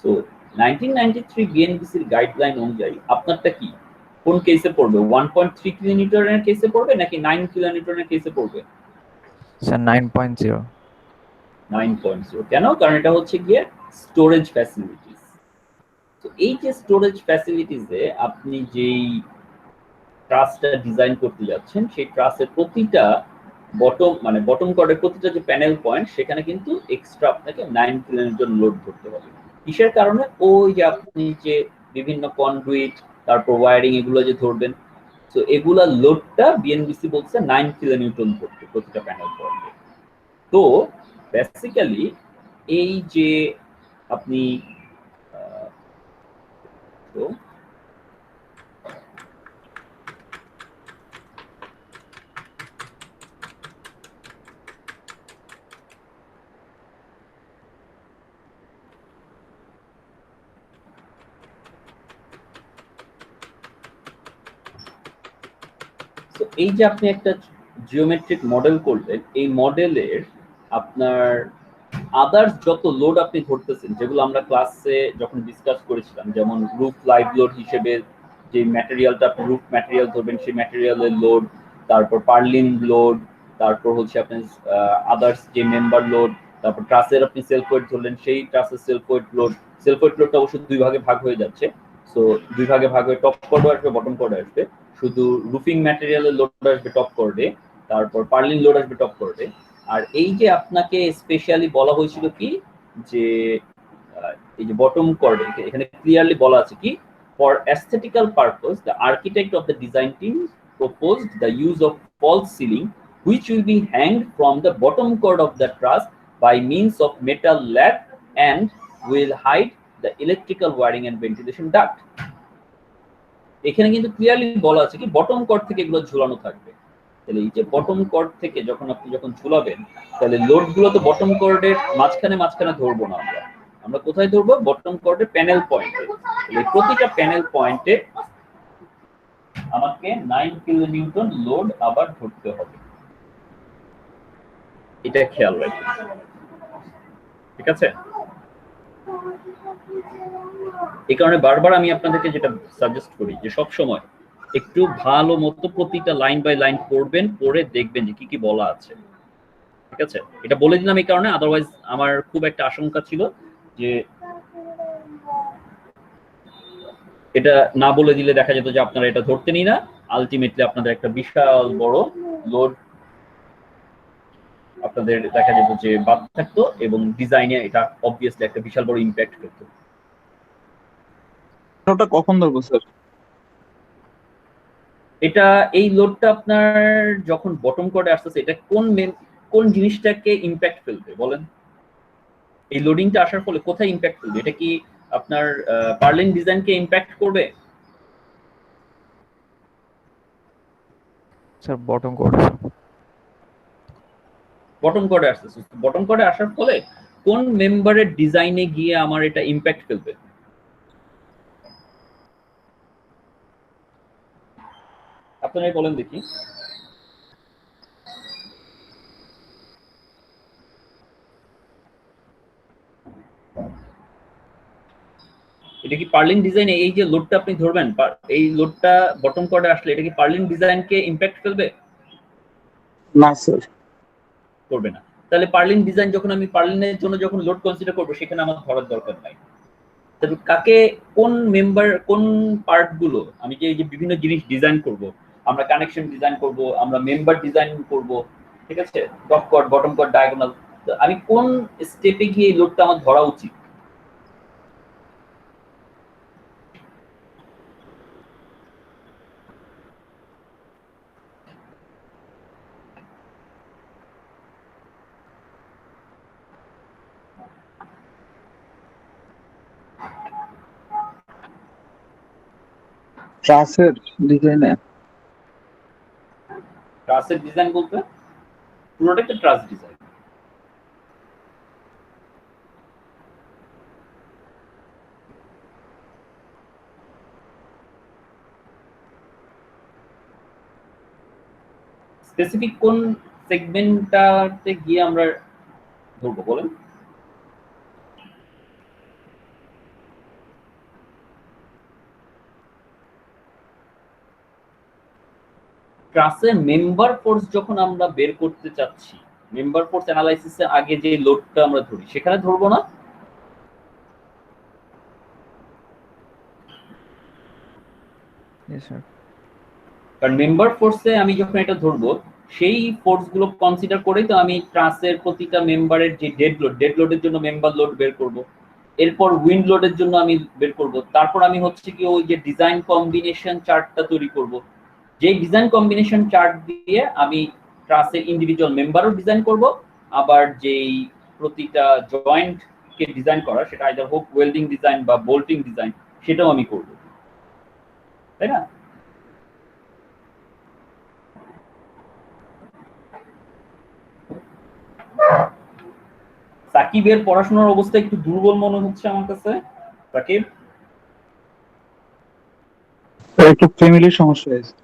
তো 1993 বিএনবিসির গাইডলাইন অনুযায়ী আপনারটা কি কোন কেসে পড়বে? 1.3 কিলোনিউটনের কেসে পড়বে নাকি 9 কিলোনিউটনের কেসে পড়বে? স্যার 9.0। 9.0 কেন? কারণ এটা হচ্ছে গিয়ে স্টোরেজ ফ্যাসিলিটিস। তো এই যে স্টোরেজ ফ্যাসিলিটিসে আপনি যেই ট্রাসটা ডিজাইন করতে যাচ্ছেন সেই ট্রাসের প্রতিটা বটম কর্ডের প্রতিটা যে প্যানেল পয়েন্ট সেখানে কিন্তু এক্সট্রা আপনাকে 9 কিলোনিউটন লোড ধরতে হবে। কিসের কারণে? ওই যে আপনি যে বিভিন্ন কনডুইট তারপর ওয়্যারিং এগুলো যে ধরবেন, তো এগুলা লোডটা বিএনবিসি বলছে 9 কিলোনিউটন ধরতে প্রতিটা প্যানেল পয়েন্টে। তো বেসিক্যালি এই যে আপনি তো এই যে আপনি একটা জিওমেট্রিক মডেল করলেন, এই মডেলের আপনার আদার্স যত লোড আপনি ধরতেছেন যেগুলো আমরা ক্লাসে যখন ডিসকাস করেছিলাম, যেমন রুফ লাইভ লোড হিসেবে যে ম্যাটেরিয়ালটা আপনি রুফ ম্যাটেরিয়াল ধরবেন সেই ম্যাটেরিয়ালের লোড, তারপর পার্লিন লোড, তারপর হচ্ছে আপনার আদার্স যে মেম্বার লোড, তারপর ট্রাসের আপনি সেলফ ওয়েট ধরলেন সেই ট্রাসের সেলফ ওয়েট লোডটা অবশ্য দুই ভাগে ভাগ হয়ে যাচ্ছে। সো দুই ভাগে ভাগ হয়ে টপ কর্ডও আসবে বটম কর্ডও আসবে। শুধু রুফিং ম্যাটেরিয়ালের লোড আসবে টপ কর্ডে, তারপর পার্লিন লোড আসবে টপ কর্ডে। আর এই যে আপনাকে স্পেশালি বলা হয়েছিল কি যে এই যে বটম কর্ডে এখানে ক্লিয়ারলি বলা আছে কি for aesthetical purpose the architect of the design team proposed the use of false ceiling which will be hanged from the bottom chord of the truss by means of metal lat and will hide the electrical wiring and ventilation duct। এখানে কিন্তু clearly বলা আছে কি bottom cord থেকে এগুলো ঝুলানো থাকবে। তাহলে এই যে বটম কর্ড থেকে আপনি যখন ঝুলাবেন তাহলে লোড গুলো তো বটম কর্ডের মাঝখানে ধরবো না, আমরা কোথায় ধরবো? বটম কর্ডের প্যানেল পয়েন্টে। তাহলে প্রতিটা প্যানেল পয়েন্টে আমাকে 9 কিলোনিউটন লোড আবার ধরতে হবে, এটা খেয়াল রাখবেন, ঠিক আছে? এই কারণে বারবার আমি আপনাদেরকে যেটা সাজেস্ট করি যে সব সময় একটু ভালো মতো প্রতিটা লাইন বাই লাইন পড়বেন, পড়ে দেখবেন যে কি কি বলা আছে, ঠিক আছে? এটা বলে দিলাম এই কারণে, আদারওয়াইজ আমার খুব একটা আশঙ্কা ছিল যে এটা না বলে দিলে দেখা যেত যে আপনারা এটা ধরতেনই না, আলটিমেটলি আপনাদের একটা বিশাল বড় লোড আপনাদের দেখা যেত যে বাদ থাকতো এবং ডিজাইনে এটা অবভিয়াসলি একটা বিশাল বড় ইমপ্যাক্ট করতো। ওটা কখন ধরবো স্যার? এটা এই লোডটা আপনার যখন বটম কর্ডে আসতেছে এটা কোন জিনিসটাকে ইমপ্যাক্ট ফেলবে বলেন? এই লোডিংটা আসার ফলে কোথায় ইমপ্যাক্ট ফেলবে? এটা কি আপনার পার্লিন ডিজাইনকে ইমপ্যাক্ট করবে? স্যার বটম কোড বটম কোডে আসছে। বটম কোডে আসার ফলে কোন মেম্বারের ডিজাইনে গিয়ে আমার এটা ইম্প্যাক্ট ফেলবে? আপনারাই বলেন দেখি। এটা কি পার্লিন ডিজাইনে এই যে লোডটা আপনি ধরবেন, এই লোডটা বটম কোডে আসলে এটা কি পার্লিন ডিজাইনকে ইম্প্যাক্ট ফেলবে? না স্যার। করবে না। তাহলে পার্লিন ডিজাইন যখন আমি পার্লিনের জন্য যখন লোড কনসিডার করব সেখানে আমার ধরার দরকার নাই। তবে কাকে কোন মেম্বার কোন পার্ট গুলো আমি যে এই যে বিভিন্ন জিনিস ডিজাইন করব, আমরা কানেকশন ডিজাইন করব, আমরা মেম্বার ডিজাইন করব, ঠিক আছে, top code bottom code diagonal, আমি কোন স্টেপে গিয়ে এই লোডটা আমার ধরা উচিত? ট্রাসের ডিজাইনে ট্রাসের ডিজাইন বলতে পুরোটা একটা ট্রাস ডিজাইন। স্পেসিফিক কোন সেগমেন্টটাতে গিয়ে আমরা ধরবো বলেন? ক্লাসের মেম্বার ফোর্স যখন আমরা বের করতে চাচ্ছি, মেম্বার ফোর্স অ্যানালাইসিসে আগে যে লোডটা আমরা ধরি সেখানে ধরবো না? কারণ মেম্বার ফোর্সে আমি যখন এটা ধরবো সেই ফোর্স গুলো কনসিডার করেই তো আমি ট্রাসের প্রতিটা মেম্বারের যে ডেড লোডের জন্য মেম্বার লোড বের করব, এরপর উইন্ড লোডের জন্য আমি বের করব, তারপর আমি হচ্ছে কি ওই যে ডিজাইন কম্বিনেশন চার্টটা তৈরি করব, যে ডিজাইন কম্বিনেশন চার্ট দিয়ে আমি ট্রাসের ইন্ডিভিজুয়াল মেম্বারও ডিজাইন করব, আবার যেই প্রতিটা জয়েন্ট কে ডিজাইন করা সেটা আইদার হোক ওয়েল্ডিং ডিজাইন বা বোল্টিং ডিজাইন সেটাও আমি করব, তাই না? সাকিবের পড়াশোনার অবস্থা একটু দুর্বল মনে হচ্ছে আমার কাছে। সাকিব একটু ফ্যামিলির সমস্যা হয়েছে।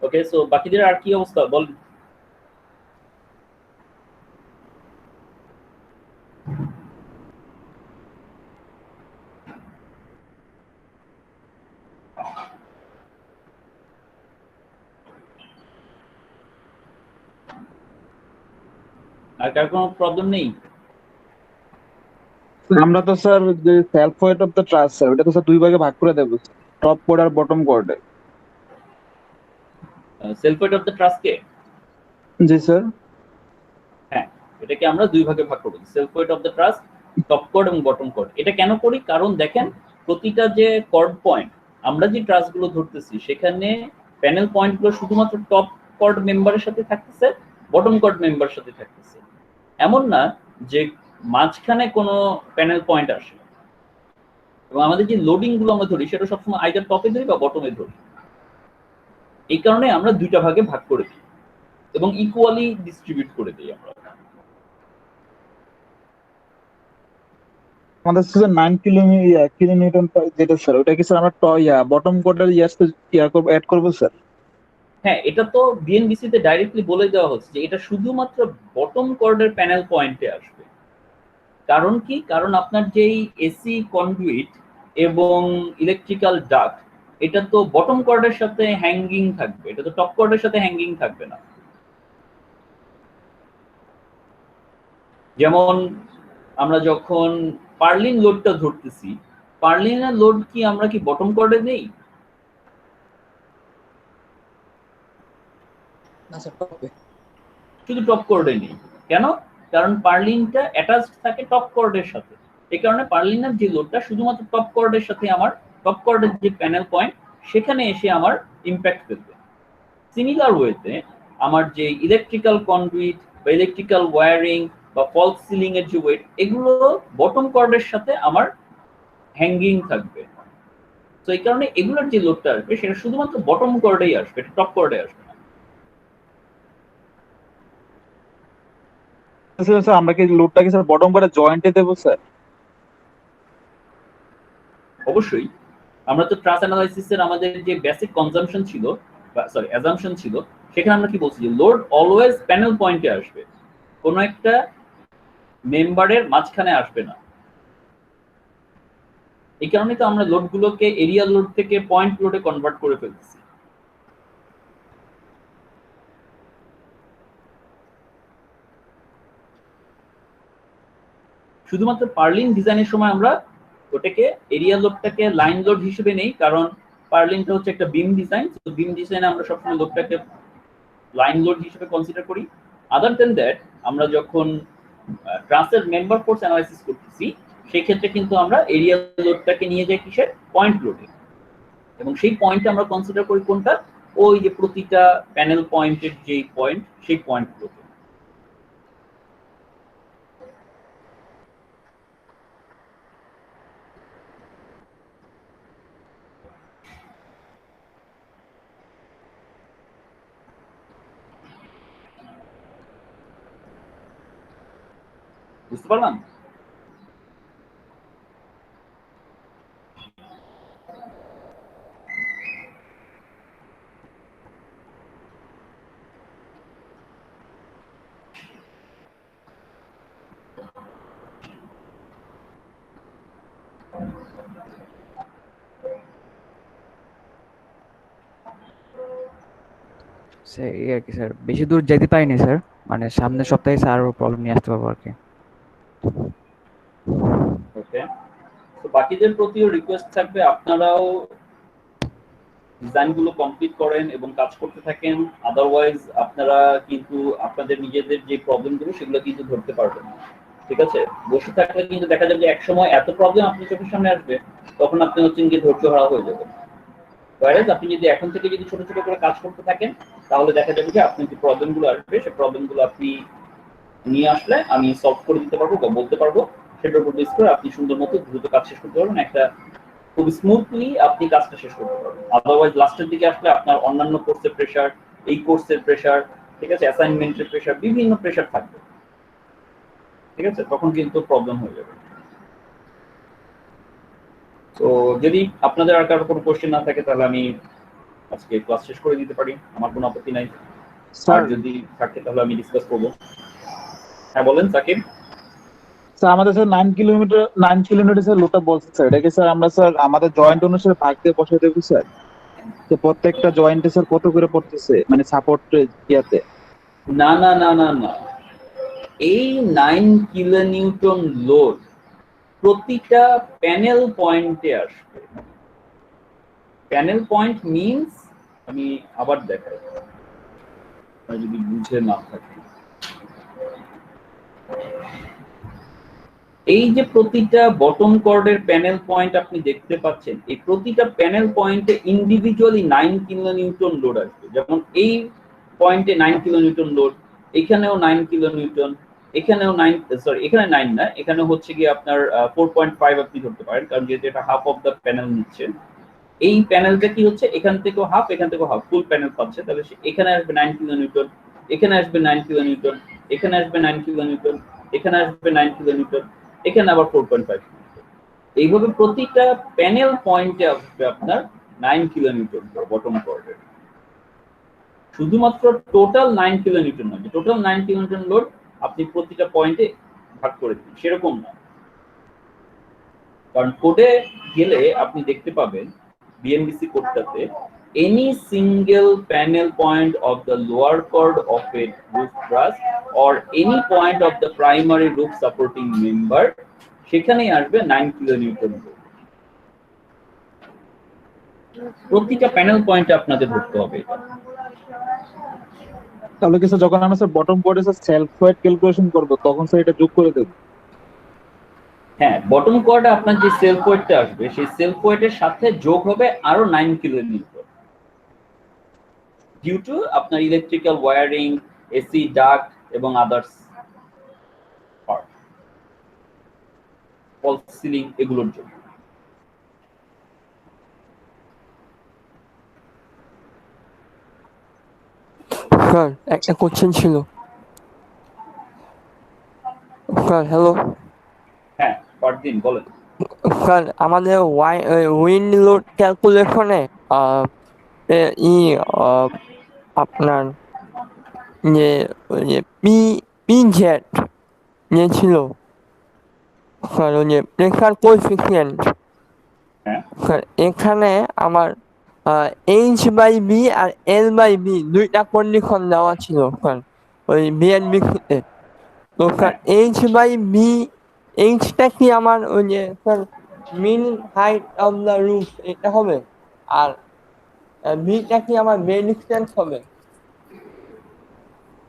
ওকে, সো বাকিদের আর কি অবস্থা বল। আর কার কোনো প্রবলেম নেই? আমরা তো স্যার যে self weight of the truss sir ওটা তো স্যার দুই ভাগে ভাগ করে দেবো, টপ কোড আর বটম কোডে। সেলফ ওয়েট অফ দ্য ট্রাস্টকে? জি স্যার। হ্যাঁ, এটাকে আমরা দুই ভাগে ভাগ করব, self weight of the truss, top কোড এবং বটম কোড। এটা কেন করি? কারণ দেখেন প্রতিটা যে কর্ড পয়েন্ট আমরা যে ট্রাস্ট গুলো ধরতেছি সেখানে প্যানেল পয়েন্ট গুলো শুধুমাত্র টপ কর্ড মেম্বারের সাথে থাকতেছে, বটম কর্ড মেম্বারের সাথে থাকতেছে। এমন না যে মাঝখানে কোনো প্যানেল পয়েন্ট আসে। এবং আমাদের যে লোডিং গুলো আমরা ধরি সেটা সবসময় আইদার টপে ধরি বা বটমে ধরি। এই কারণে আমরা দুইটা ভাগে ভাগ করে দিই এবং ইকুয়ালি ডিস্ট্রিবিউট করে দিই আমরা। আমাদের স্যার 9 কিলোনিউটন যেটা স্যার ওটা কি স্যার আমরা বটম কোডের অ্যাড করব স্যার? হ্যাঁ, এটা তো বিএনবিসি তে ডাইরেক্টলি বলে দেওয়া হচ্ছে যে এটা শুধুমাত্র বটম কর্ডের প্যানেল পয়েন্টে আসবে। কারণ কি? কারণ আপনার যেই এসি কন্ডুইট এবং ইলেকট্রিক্যাল ডাক্ট এটা তো বটম কর্ডের সাথে হ্যাঙ্গিং থাকবে, এটা তো টপ কর্ডের সাথে হ্যাঙ্গিং থাকবে না। যেমন আমরা যখন পার্লিন লোডটা ধরতেছি, পার্লিনের লোড কি আমরা কি বটম কর্ডে নেই? না স্যার, টপে। শুধু টপ কর্ডে নেই। কেন? কারণ পার্লিনটা অ্যাটাচড থাকে টপ কর্ডের সাথে। এই কারণে পার্লিনের যে লোডটা শুধুমাত্র টপ কর্ডের সাথে আমার টপ কর্ডের যে প্যানেল পয়েন্ট সেখানে এসে আমার ইমপ্যাক্ট ফেলবে। সিমিলার ওয়েতে আমার যে ইলেকট্রিক্যাল কন্ডুইট বা ইলেকট্রিক্যাল ওয়্যারিং বা ফলস সিলিং এর যে ওয়েট, এগুলো বটম কর্ডের সাথে আমার হ্যাঙ্গিং থাকবে। তো এই কারণে এগুলোর যে লোডটা আসবে সেটা শুধুমাত্র বটম কর্ডেই আসবে, এটা টপ কর্ডে আসবে না। স্যার আমরা কি লোডটাকে স্যার বটম করে জয়েন্টে দেবো স্যার? অবশ্যই আমরা তো ট্রাস অ্যানালাইসিসের আমাদের যে বেসিক কনজাম্পশন ছিল, সরি অ্যাজাম্পশন ছিল, সেখানে আমরা কি বলছি যে লোড অলওয়েজ প্যানেল পয়েন্টে আসবে, কোনো একটা মেম্বারের মাঝখানে আসবে না। এই কারণে তো আমরা লোডগুলোকে এরিয়া লোড থেকে পয়েন্ট লোডে কনভার্ট করে ফেলতেছি। শুধুমাত্র পার্লিং ডিজাইনের সময় আমরা ওটাকে এরিয়া লোডটাকে লাইন লোড হিসেবে নেই, কারণ পার্লিংটা হচ্ছে একটা বিম ডিজাইন, তো বিম ডিজাইনে আমরা সবসময় লোডটাকে লাইন লোড হিসেবে কনসিডার করি। আদার দেন দ্যাট আমরা যখন ট্রান্সের মেম্বার ফোর্স অ্যানালাইসিস করতেছি সেই ক্ষেত্রে কিন্তু আমরা এরিয়া লোডটাকে নিয়ে যাই কিসের, পয়েন্ট লোডে, এবং সেই পয়েন্টে আমরা কনসিডার করি কোনটা, ওই যে প্রতিটা প্যানেল পয়েন্টের যে পয়েন্ট সেই পয়েন্টগুলোকে। বুঝতে পারলাম? স্যার এই আর কি স্যার, বেশি দূর যেতে পারিনি স্যার, মানে সামনের সপ্তাহে স্যার আরো প্রবলেম নিয়ে আসতে পারবো আর কি। ওকে, তো বাকিদের প্রতিও রিকোয়েস্ট থাকবে আপনারাও ডিজাইনগুলো কমপ্লিট করেন এবং কাজ করতে থাকেন, আদারওয়াইজ আপনারা কিন্তু আপনাদের নিজেদের যে প্রবলেমগুলো সেগুলো কিন্তু ধরতে পারবেন না। ঠিক আছে, বসে থাকলে কিন্তু দেখা যাবে যে এক সময় এত প্রবলেম আপনার চোখের সামনে আসবে, তখন আপনি হচ্ছেন গিয়ে ধৈর্য হারা হয়ে যাবেন। ওয়ারেজ আপনি যদি এখন থেকে যদি ছোট ছোট করে কাজ করতে থাকেন, তাহলে দেখা যাবে যে আপনার যে প্রবলেমগুলো আসবে সেই প্রবলেমগুলো আপনি নিয়ে আসলে আমি সলভ করে দিতে পারবো বা বলতে পারবো, সেটার উপর বেস করে আপনি সুন্দর মতো দ্রুত কাজ শেষ করতে পারবেন, একটা খুব স্মুথলি আপনি কাজটা শেষ করতে পারবেন। আদারওয়াইজ লাস্টের দিকে আসলে আপনার অন্যান্য কোর্সের প্রেশার, এই কোর্সের প্রেশার, ঠিক আছে, অ্যাসাইনমেন্টের প্রেশার, বিভিন্ন প্রেশার থাকবে, ঠিক আছে, তখন কিন্তু প্রবলেম হয়ে যাবে। তো যদি আপনাদের আর কারো কোনো কোশ্চেন না থাকে তাহলে আমি আজকে ক্লাস শেষ করে দিতে পারি, আমার কোনো আপত্তি নাই। আর যদি থাকে তাহলে আমি ডিসকাস করবো। হ্যাঁ বলেন সাকিব। স্যার আমাদের স্যার 9 কিলোমিটার স্যার লোডটা বলছে স্যার, এটাকে স্যার আমরা স্যার আমাদের জয়েন্ট অনুসারে ভাগ দিয়ে বসে দেবো স্যার, তো প্রত্যেকটা জয়েন্টে স্যার কত করে পড়তেছে মানে সাপোর্ট ইয়াতে? না না না না না, এই 9 কিলোনিউটন লোড প্রতিটা প্যানেল পয়েন্টে আসবে। প্যানেল পয়েন্ট মিন্স, আমি আবার দেখাই যদি বুঝে না থাকে, এই যে প্রতিটা বটম কর্ডের প্যানেল পয়েন্ট আপনি দেখতে পাচ্ছেন, এই প্রতিটা প্যানেল পয়েন্টে ইন্ডিভিজুয়ালি 9 কিলোনিউটন লোড আসবে। যেমন এই পয়েন্টে 9 কিলোনিউটন লোড, এখানেও 9 কিলোনিউটন, এখানেও 9, সরি এখানে 9 না, এখানে হচ্ছে গিয়ে আপনার 4.5 আপনি ধরতে পারেন, কারণ যেহেতু এটা হাফ অফ দ্য প্যানেল নিচ্ছে। এই প্যানেলটা কি হচ্ছে, এখান থেকেও হাফ, এখান থেকেও হাফ, ফুল প্যানেল পাচ্ছে, তাহলে এখানে আসবে 9 কিলোনিউটন, এখানে আসবে 9 কিলোনিউটন, এখানে আসবে 9 কিলোনিউটন, এখানে আসবে 9 কিলোনিউটন, এখানে আবার 4.5। এইভাবে প্রতিটা প্যানেল পয়েন্টে আসবে আপনার 9 কিলোনিউটন বটম কর্ডের। শুধুমাত্র টোটাল 9 কিলোনিউটন নয়, টোটাল 9 কিলোনিউটন লোড আপনি প্রতিটা পয়েন্টে ভাগ করে দিন, সেরকম না। কারণ কোডে গেলে আপনি দেখতে পাবেন BNBC কোডটাতে any single panel point of the lower chord of a roof truss or any point of the primary roof supporting member, সেখানেই আসবে 9 কিলোনিউটন লোড। প্রতিটা প্যানেল পয়েন্টে আপনাদের ধরতে হবে এটা। তাহলে কি স্যার যখন আমরা স্যার বটম কোডে স্যার সেলফ ওয়েট ক্যালকুলেশন করব তখন স্যার এটা যোগ করে দেব? হ্যাঁ, বটম কোয়ার্ডে আপনার যে সেলফ ওয়েটটা আসবে সেই সেলফ ওয়েটের সাথে যোগ হবে আরো 9 কিলোনিউটন। ডিউ টু আপনার ইলেকট্রিক্যাল ওয়্যারিং, এসি ডাক্ট এবং আদার্স পার্ট, ফলস সিলিং এগুলোর জন্য। স্যার একটা কোশ্চেন ছিল। Sir hello. হ্যাঁ, পরদিন বলেন। স্যার আমাদের উইন্ড লোড ক্যালকুলেশনে আপনার যে পিজেড যে ছিল স্যার, ওই যে প্রেশার কোএফিসিয়েন্ট, হ্যাঁ, স্যার এখানে আমার H/B আর L/B দুইটা কন্ডিশন দেওয়া ছিল স্যার ওই বিএনবিতে। তো স্যার H/B এইচটা কি আমার ওই যে sir mean height of the roof এটা হবে, আর বিটা কি আমার বে ডিস্টেন্স হবে?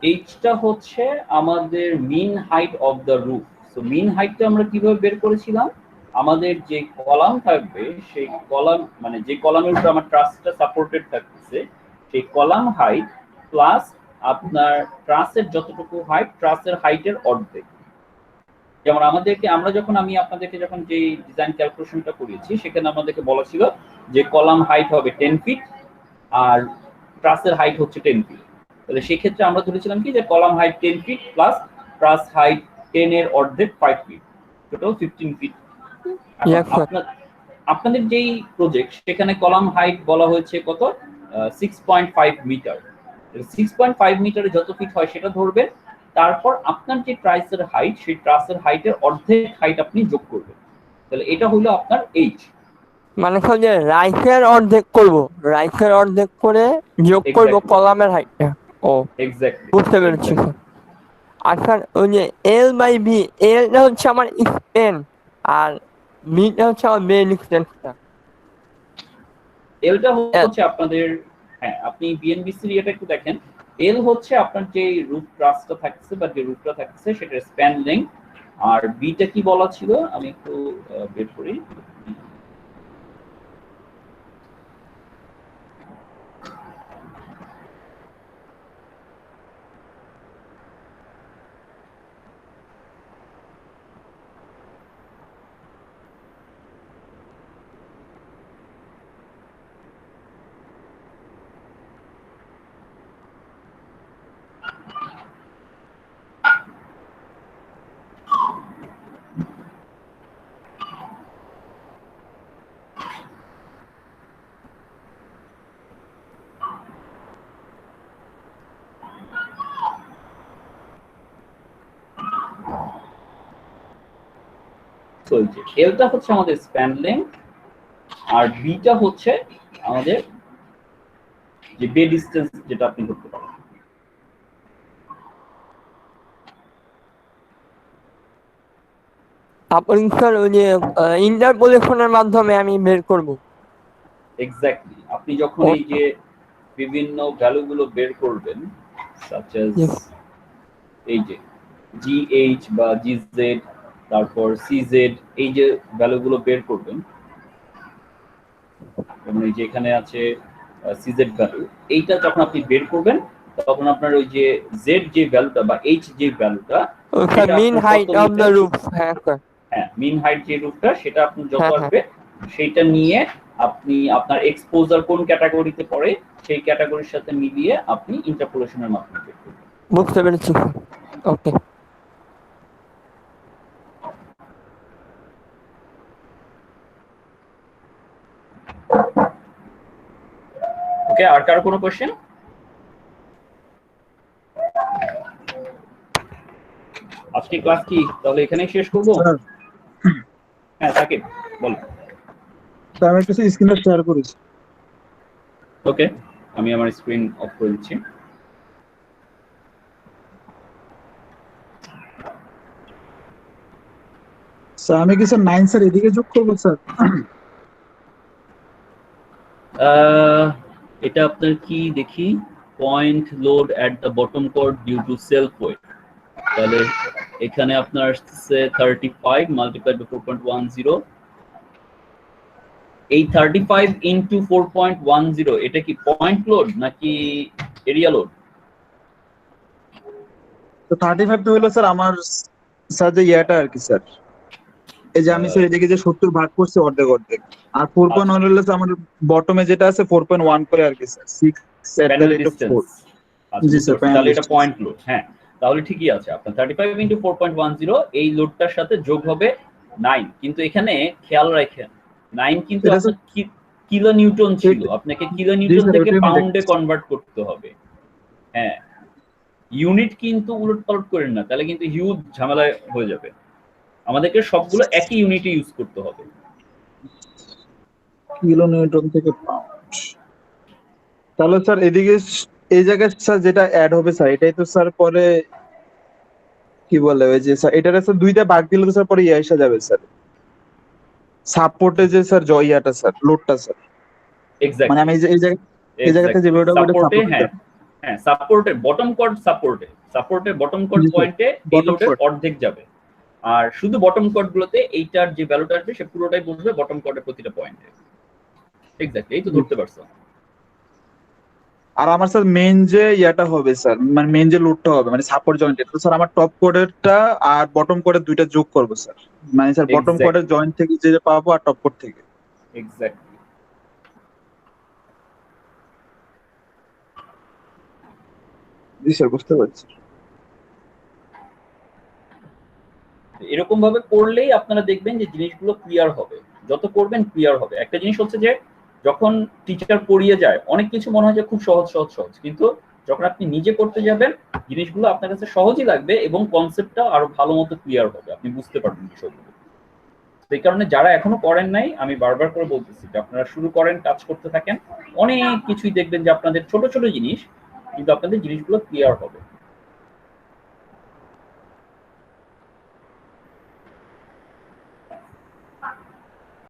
এইচটা হচ্ছে আমাদের mean height of the roof. So mean হাইটটা আমরা কিভাবে বের করেছিলাম, আমাদের যে কলাম থাকবে সেই কলাম মানে যে কলামের উপর আমার ট্রাসটা সাপোর্টেড থাকতেছে সেই কলাম হাইট প্লাস আপনার ট্রাসের যতটুকু হাইট, ট্রাসের হাইটের অর্ধেক। যেমন আমি আপনাদেরকে যখন যে ডিজাইন ক্যালকুলেশনটা করিয়েছি সেখানে আমাদেরকে বলা ছিল যে কলাম হাইট হবে 10 ফিট আর ট্রাসের হাইট হচ্ছে 10 ফিট। তাহলে সেই ক্ষেত্রে আমরা ধরেছিলাম কি যে column height 10 feet plus truss height 10 এর অর্ধেক 5 feet, total 15 feet. Yes, sir. আপনাদের যেই প্রজেক্ট সেখানে কলাম হাইট বলা হয়েছে কত, 6.5 মিটার। 6.5 মিটারে যত ফিট হয় সেটা ধরবেন, তারপর আপনার যে ট্রাসের হাইট সেই ট্রাসের হাইটের অর্ধেক হাইট আপনি যোগ করবেন। তাহলে এটা হলো আপনার এইচ। মানে হচ্ছে যে রাইটের অর্ধেক করব, রাইটের অর্ধেক করে যোগ করব Exactly. কলামের হাইটটা। ও এক্স্যাক্টলি, বুঝতে পেরেছি স্যার। আচ্ছা ওই যে L/B, এলটা হচ্ছে আমার স্পেন আর বিটা হচ্ছে আমার বে ডিস্টেন্সটা। এলটা হচ্ছে আপনাদের, হ্যাঁ আপনি বিএনবিসির এটা একটু দেখেন। এল হচ্ছে আপনার যে রুট ট্রাসটা থাকছে বা যে রুটটা থাকছে সেটার স্প্যান লেংথ, আর বিটা কি বলা ছিল আমি একটু বের করি। চলছে এলটা হচ্ছে আমাদের স্প্যান লেংথ আর বিটা হচ্ছে আমাদের যে বে ডিসটেন্স যেটা আপনি করতে পারেন। আপনি স্যার ওই যে ইন্টারপোলেশনের মাধ্যমে আমি বের করব। এক্স্যাক্টলি, আপনি যখন এই যে বিভিন্ন ভ্যালুগুলো বের করবেন such as Yes. এই যে GH বা GZ তারপর CZ, এই যে ভ্যালুগুলো বের করবেন, যেমন এই যে এখানে আছে CZ ভ্যালু, এইটা যখন আপনি বের করবেন তখন আপনার ওই যে Z যে ভ্যালুটা বা H যে ভ্যালুটা, sir mean height of the roof, হ্যাঁ স্যার, হ্যাঁ মিন হাইট যে রুটটা সেটা আপনি যত হ্যাঁ, আসবে সেইটা নিয়ে আপনি আপনার এক্সপোজার কোন ক্যাটাগরিতে পড়ে সেই ক্যাটাগরির সাথে মিলিয়ে আপনি ইন্টারপোলেশনের মাধ্যমে বের করবেন। বুঝতে পেরেছি স্যার। ওকে ওকে, আর কারো কোনো কোশ্চেন? আজকে ক্লাস কি তাহলে এখানেই শেষ করব? স্যার হ্যাঁ সাকিব বল। স্যার আমি একটু স্ক্রিনটা শেয়ার করেছি। ওকে, আমি আমার স্ক্রিন অফ করে দিচ্ছি। স্যার আমি কি স্যার 9 স্যার এদিকে যোগ করব স্যার? এটা আপনার কি দেখি, point load at the bottom কোড ডিউ টু সেলফ ওয়েট, তাহলে এখানে আপনার আসছে 35 মাল্টিপ্লাইড বাই 4.10, এই 35 ইনটু 4.10 এটা কি পয়েন্ট লোড নাকি এরিয়া লোড? তো 35 তো হলো স্যার আমার স্যার যে ইয়াটা আর কি স্যার, এই যে আমি স্যার এদিকে যে 70 ভাগ করছি অর্ধেক অর্ধেক, আর 4.1 হলো স্যার আমার বটমে যেটা আছে 4.1 করে আর কি sir 6 at the panel rate of 4। Distance. G sir, তাহলে এটা পয়েন্ট লোড। হ্যাঁ, তাহলে ঠিকই আছে। আপনার 35 ইনটু 4.10 এই লোডটার সাথে যোগ হবে 9, কিন্তু এখানে খেয়াল রাখেন 9 কিন্তু এটা আপনার কিলো নিউটন ছিল, আপনাকে কিলো নিউটন স্যার, থেকে ওটাই আমি পাউন্ডে দেখতেছি। কনভার্ট করতে হবে। হ্যাঁ, ইউনিট কিন্তু উলটপালট করেন না, তাহলে কিন্তু হিউজ ঝামেলা হয়ে যাবে। আমাদেরকে সবগুলো একই ইউনিটে ইউজ করতে হবে। কিলো নিউটন থেকে পাউন্ড। তাহলে স্যার এদিকে এই জায়গায় স্যার যেটা অ্যাড হবে স্যার, এটাই তো স্যার পরে কি বলে ওই যে স্যার এটার স্যার দুইটা ভাগ দিলে তো স্যার পরে ইয়ে এসে যাবে স্যার, সাপোর্টে যে স্যার জয়াটা স্যার লোডটা স্যার, মানে এক্স্যাক্টলি আমি এই জায়গাতে যে লোডটা ওটা সাপোর্টে। সাপোর্ট। হ্যাঁ হ্যাঁ, সাপোর্টের বটম কর্ড সাপোর্টের বটম কর্ড জি স্যার, পয়েন্টে এই bottom লোডের chord। অর্ধেক যাবে, আর শুধু বটম কর্ড গুলোতে এইটার যে ভ্যালুটা আসবে সে পুরোটাই বসবে বটম কর্ডের প্রতিটা পয়েন্টে। এক্স্যাক্টলি, এই তো ধরতে পারছো। আর আমার স্যার মেইন যে ইয়াটা হবে স্যার, মানে মেইন যে লোডটা হবে মানে সাপোর্ট জয়েন্ট, তো স্যার আমার টপ কোডেরটা আর বটম কোডের দুইটা যোগ করব স্যার, মানে স্যার বটম Exactly. কোডের জয়েন্ট থেকে যে পাবো আর টপ কোড থেকে। এক্স্যাক্টলি। জি স্যার, বুঝতে পারছি। এরকম ভাবে করলেই আপনারা দেখবেন যে জিনিসগুলো ক্লিয়ার হবে, যত করবেন ক্লিয়ার হবে। একটা জিনিস হচ্ছে যে যখন টিচার পড়িয়ে যায় অনেক কিছু মনে হয় যে খুব সহজ সহজ সহজ, কিন্তু যখন আপনি নিজে করতে যাবেন জিনিসগুলো আপনার কাছে সহজই লাগবে এবং কনসেপ্টটা আরো ভালো মতো ক্লিয়ার হবে, আপনি বুঝতে পারবেন বিষয়গুলো। সেই কারণে যারা এখনো করেন নাই, আমি বারবার করে বলতেছি যে আপনারা শুরু করেন, কাজ করতে থাকেন, অনেক কিছুই দেখবেন যে আপনাদের ছোট ছোট জিনিস, কিন্তু আপনাদের জিনিসগুলো ক্লিয়ার হবে।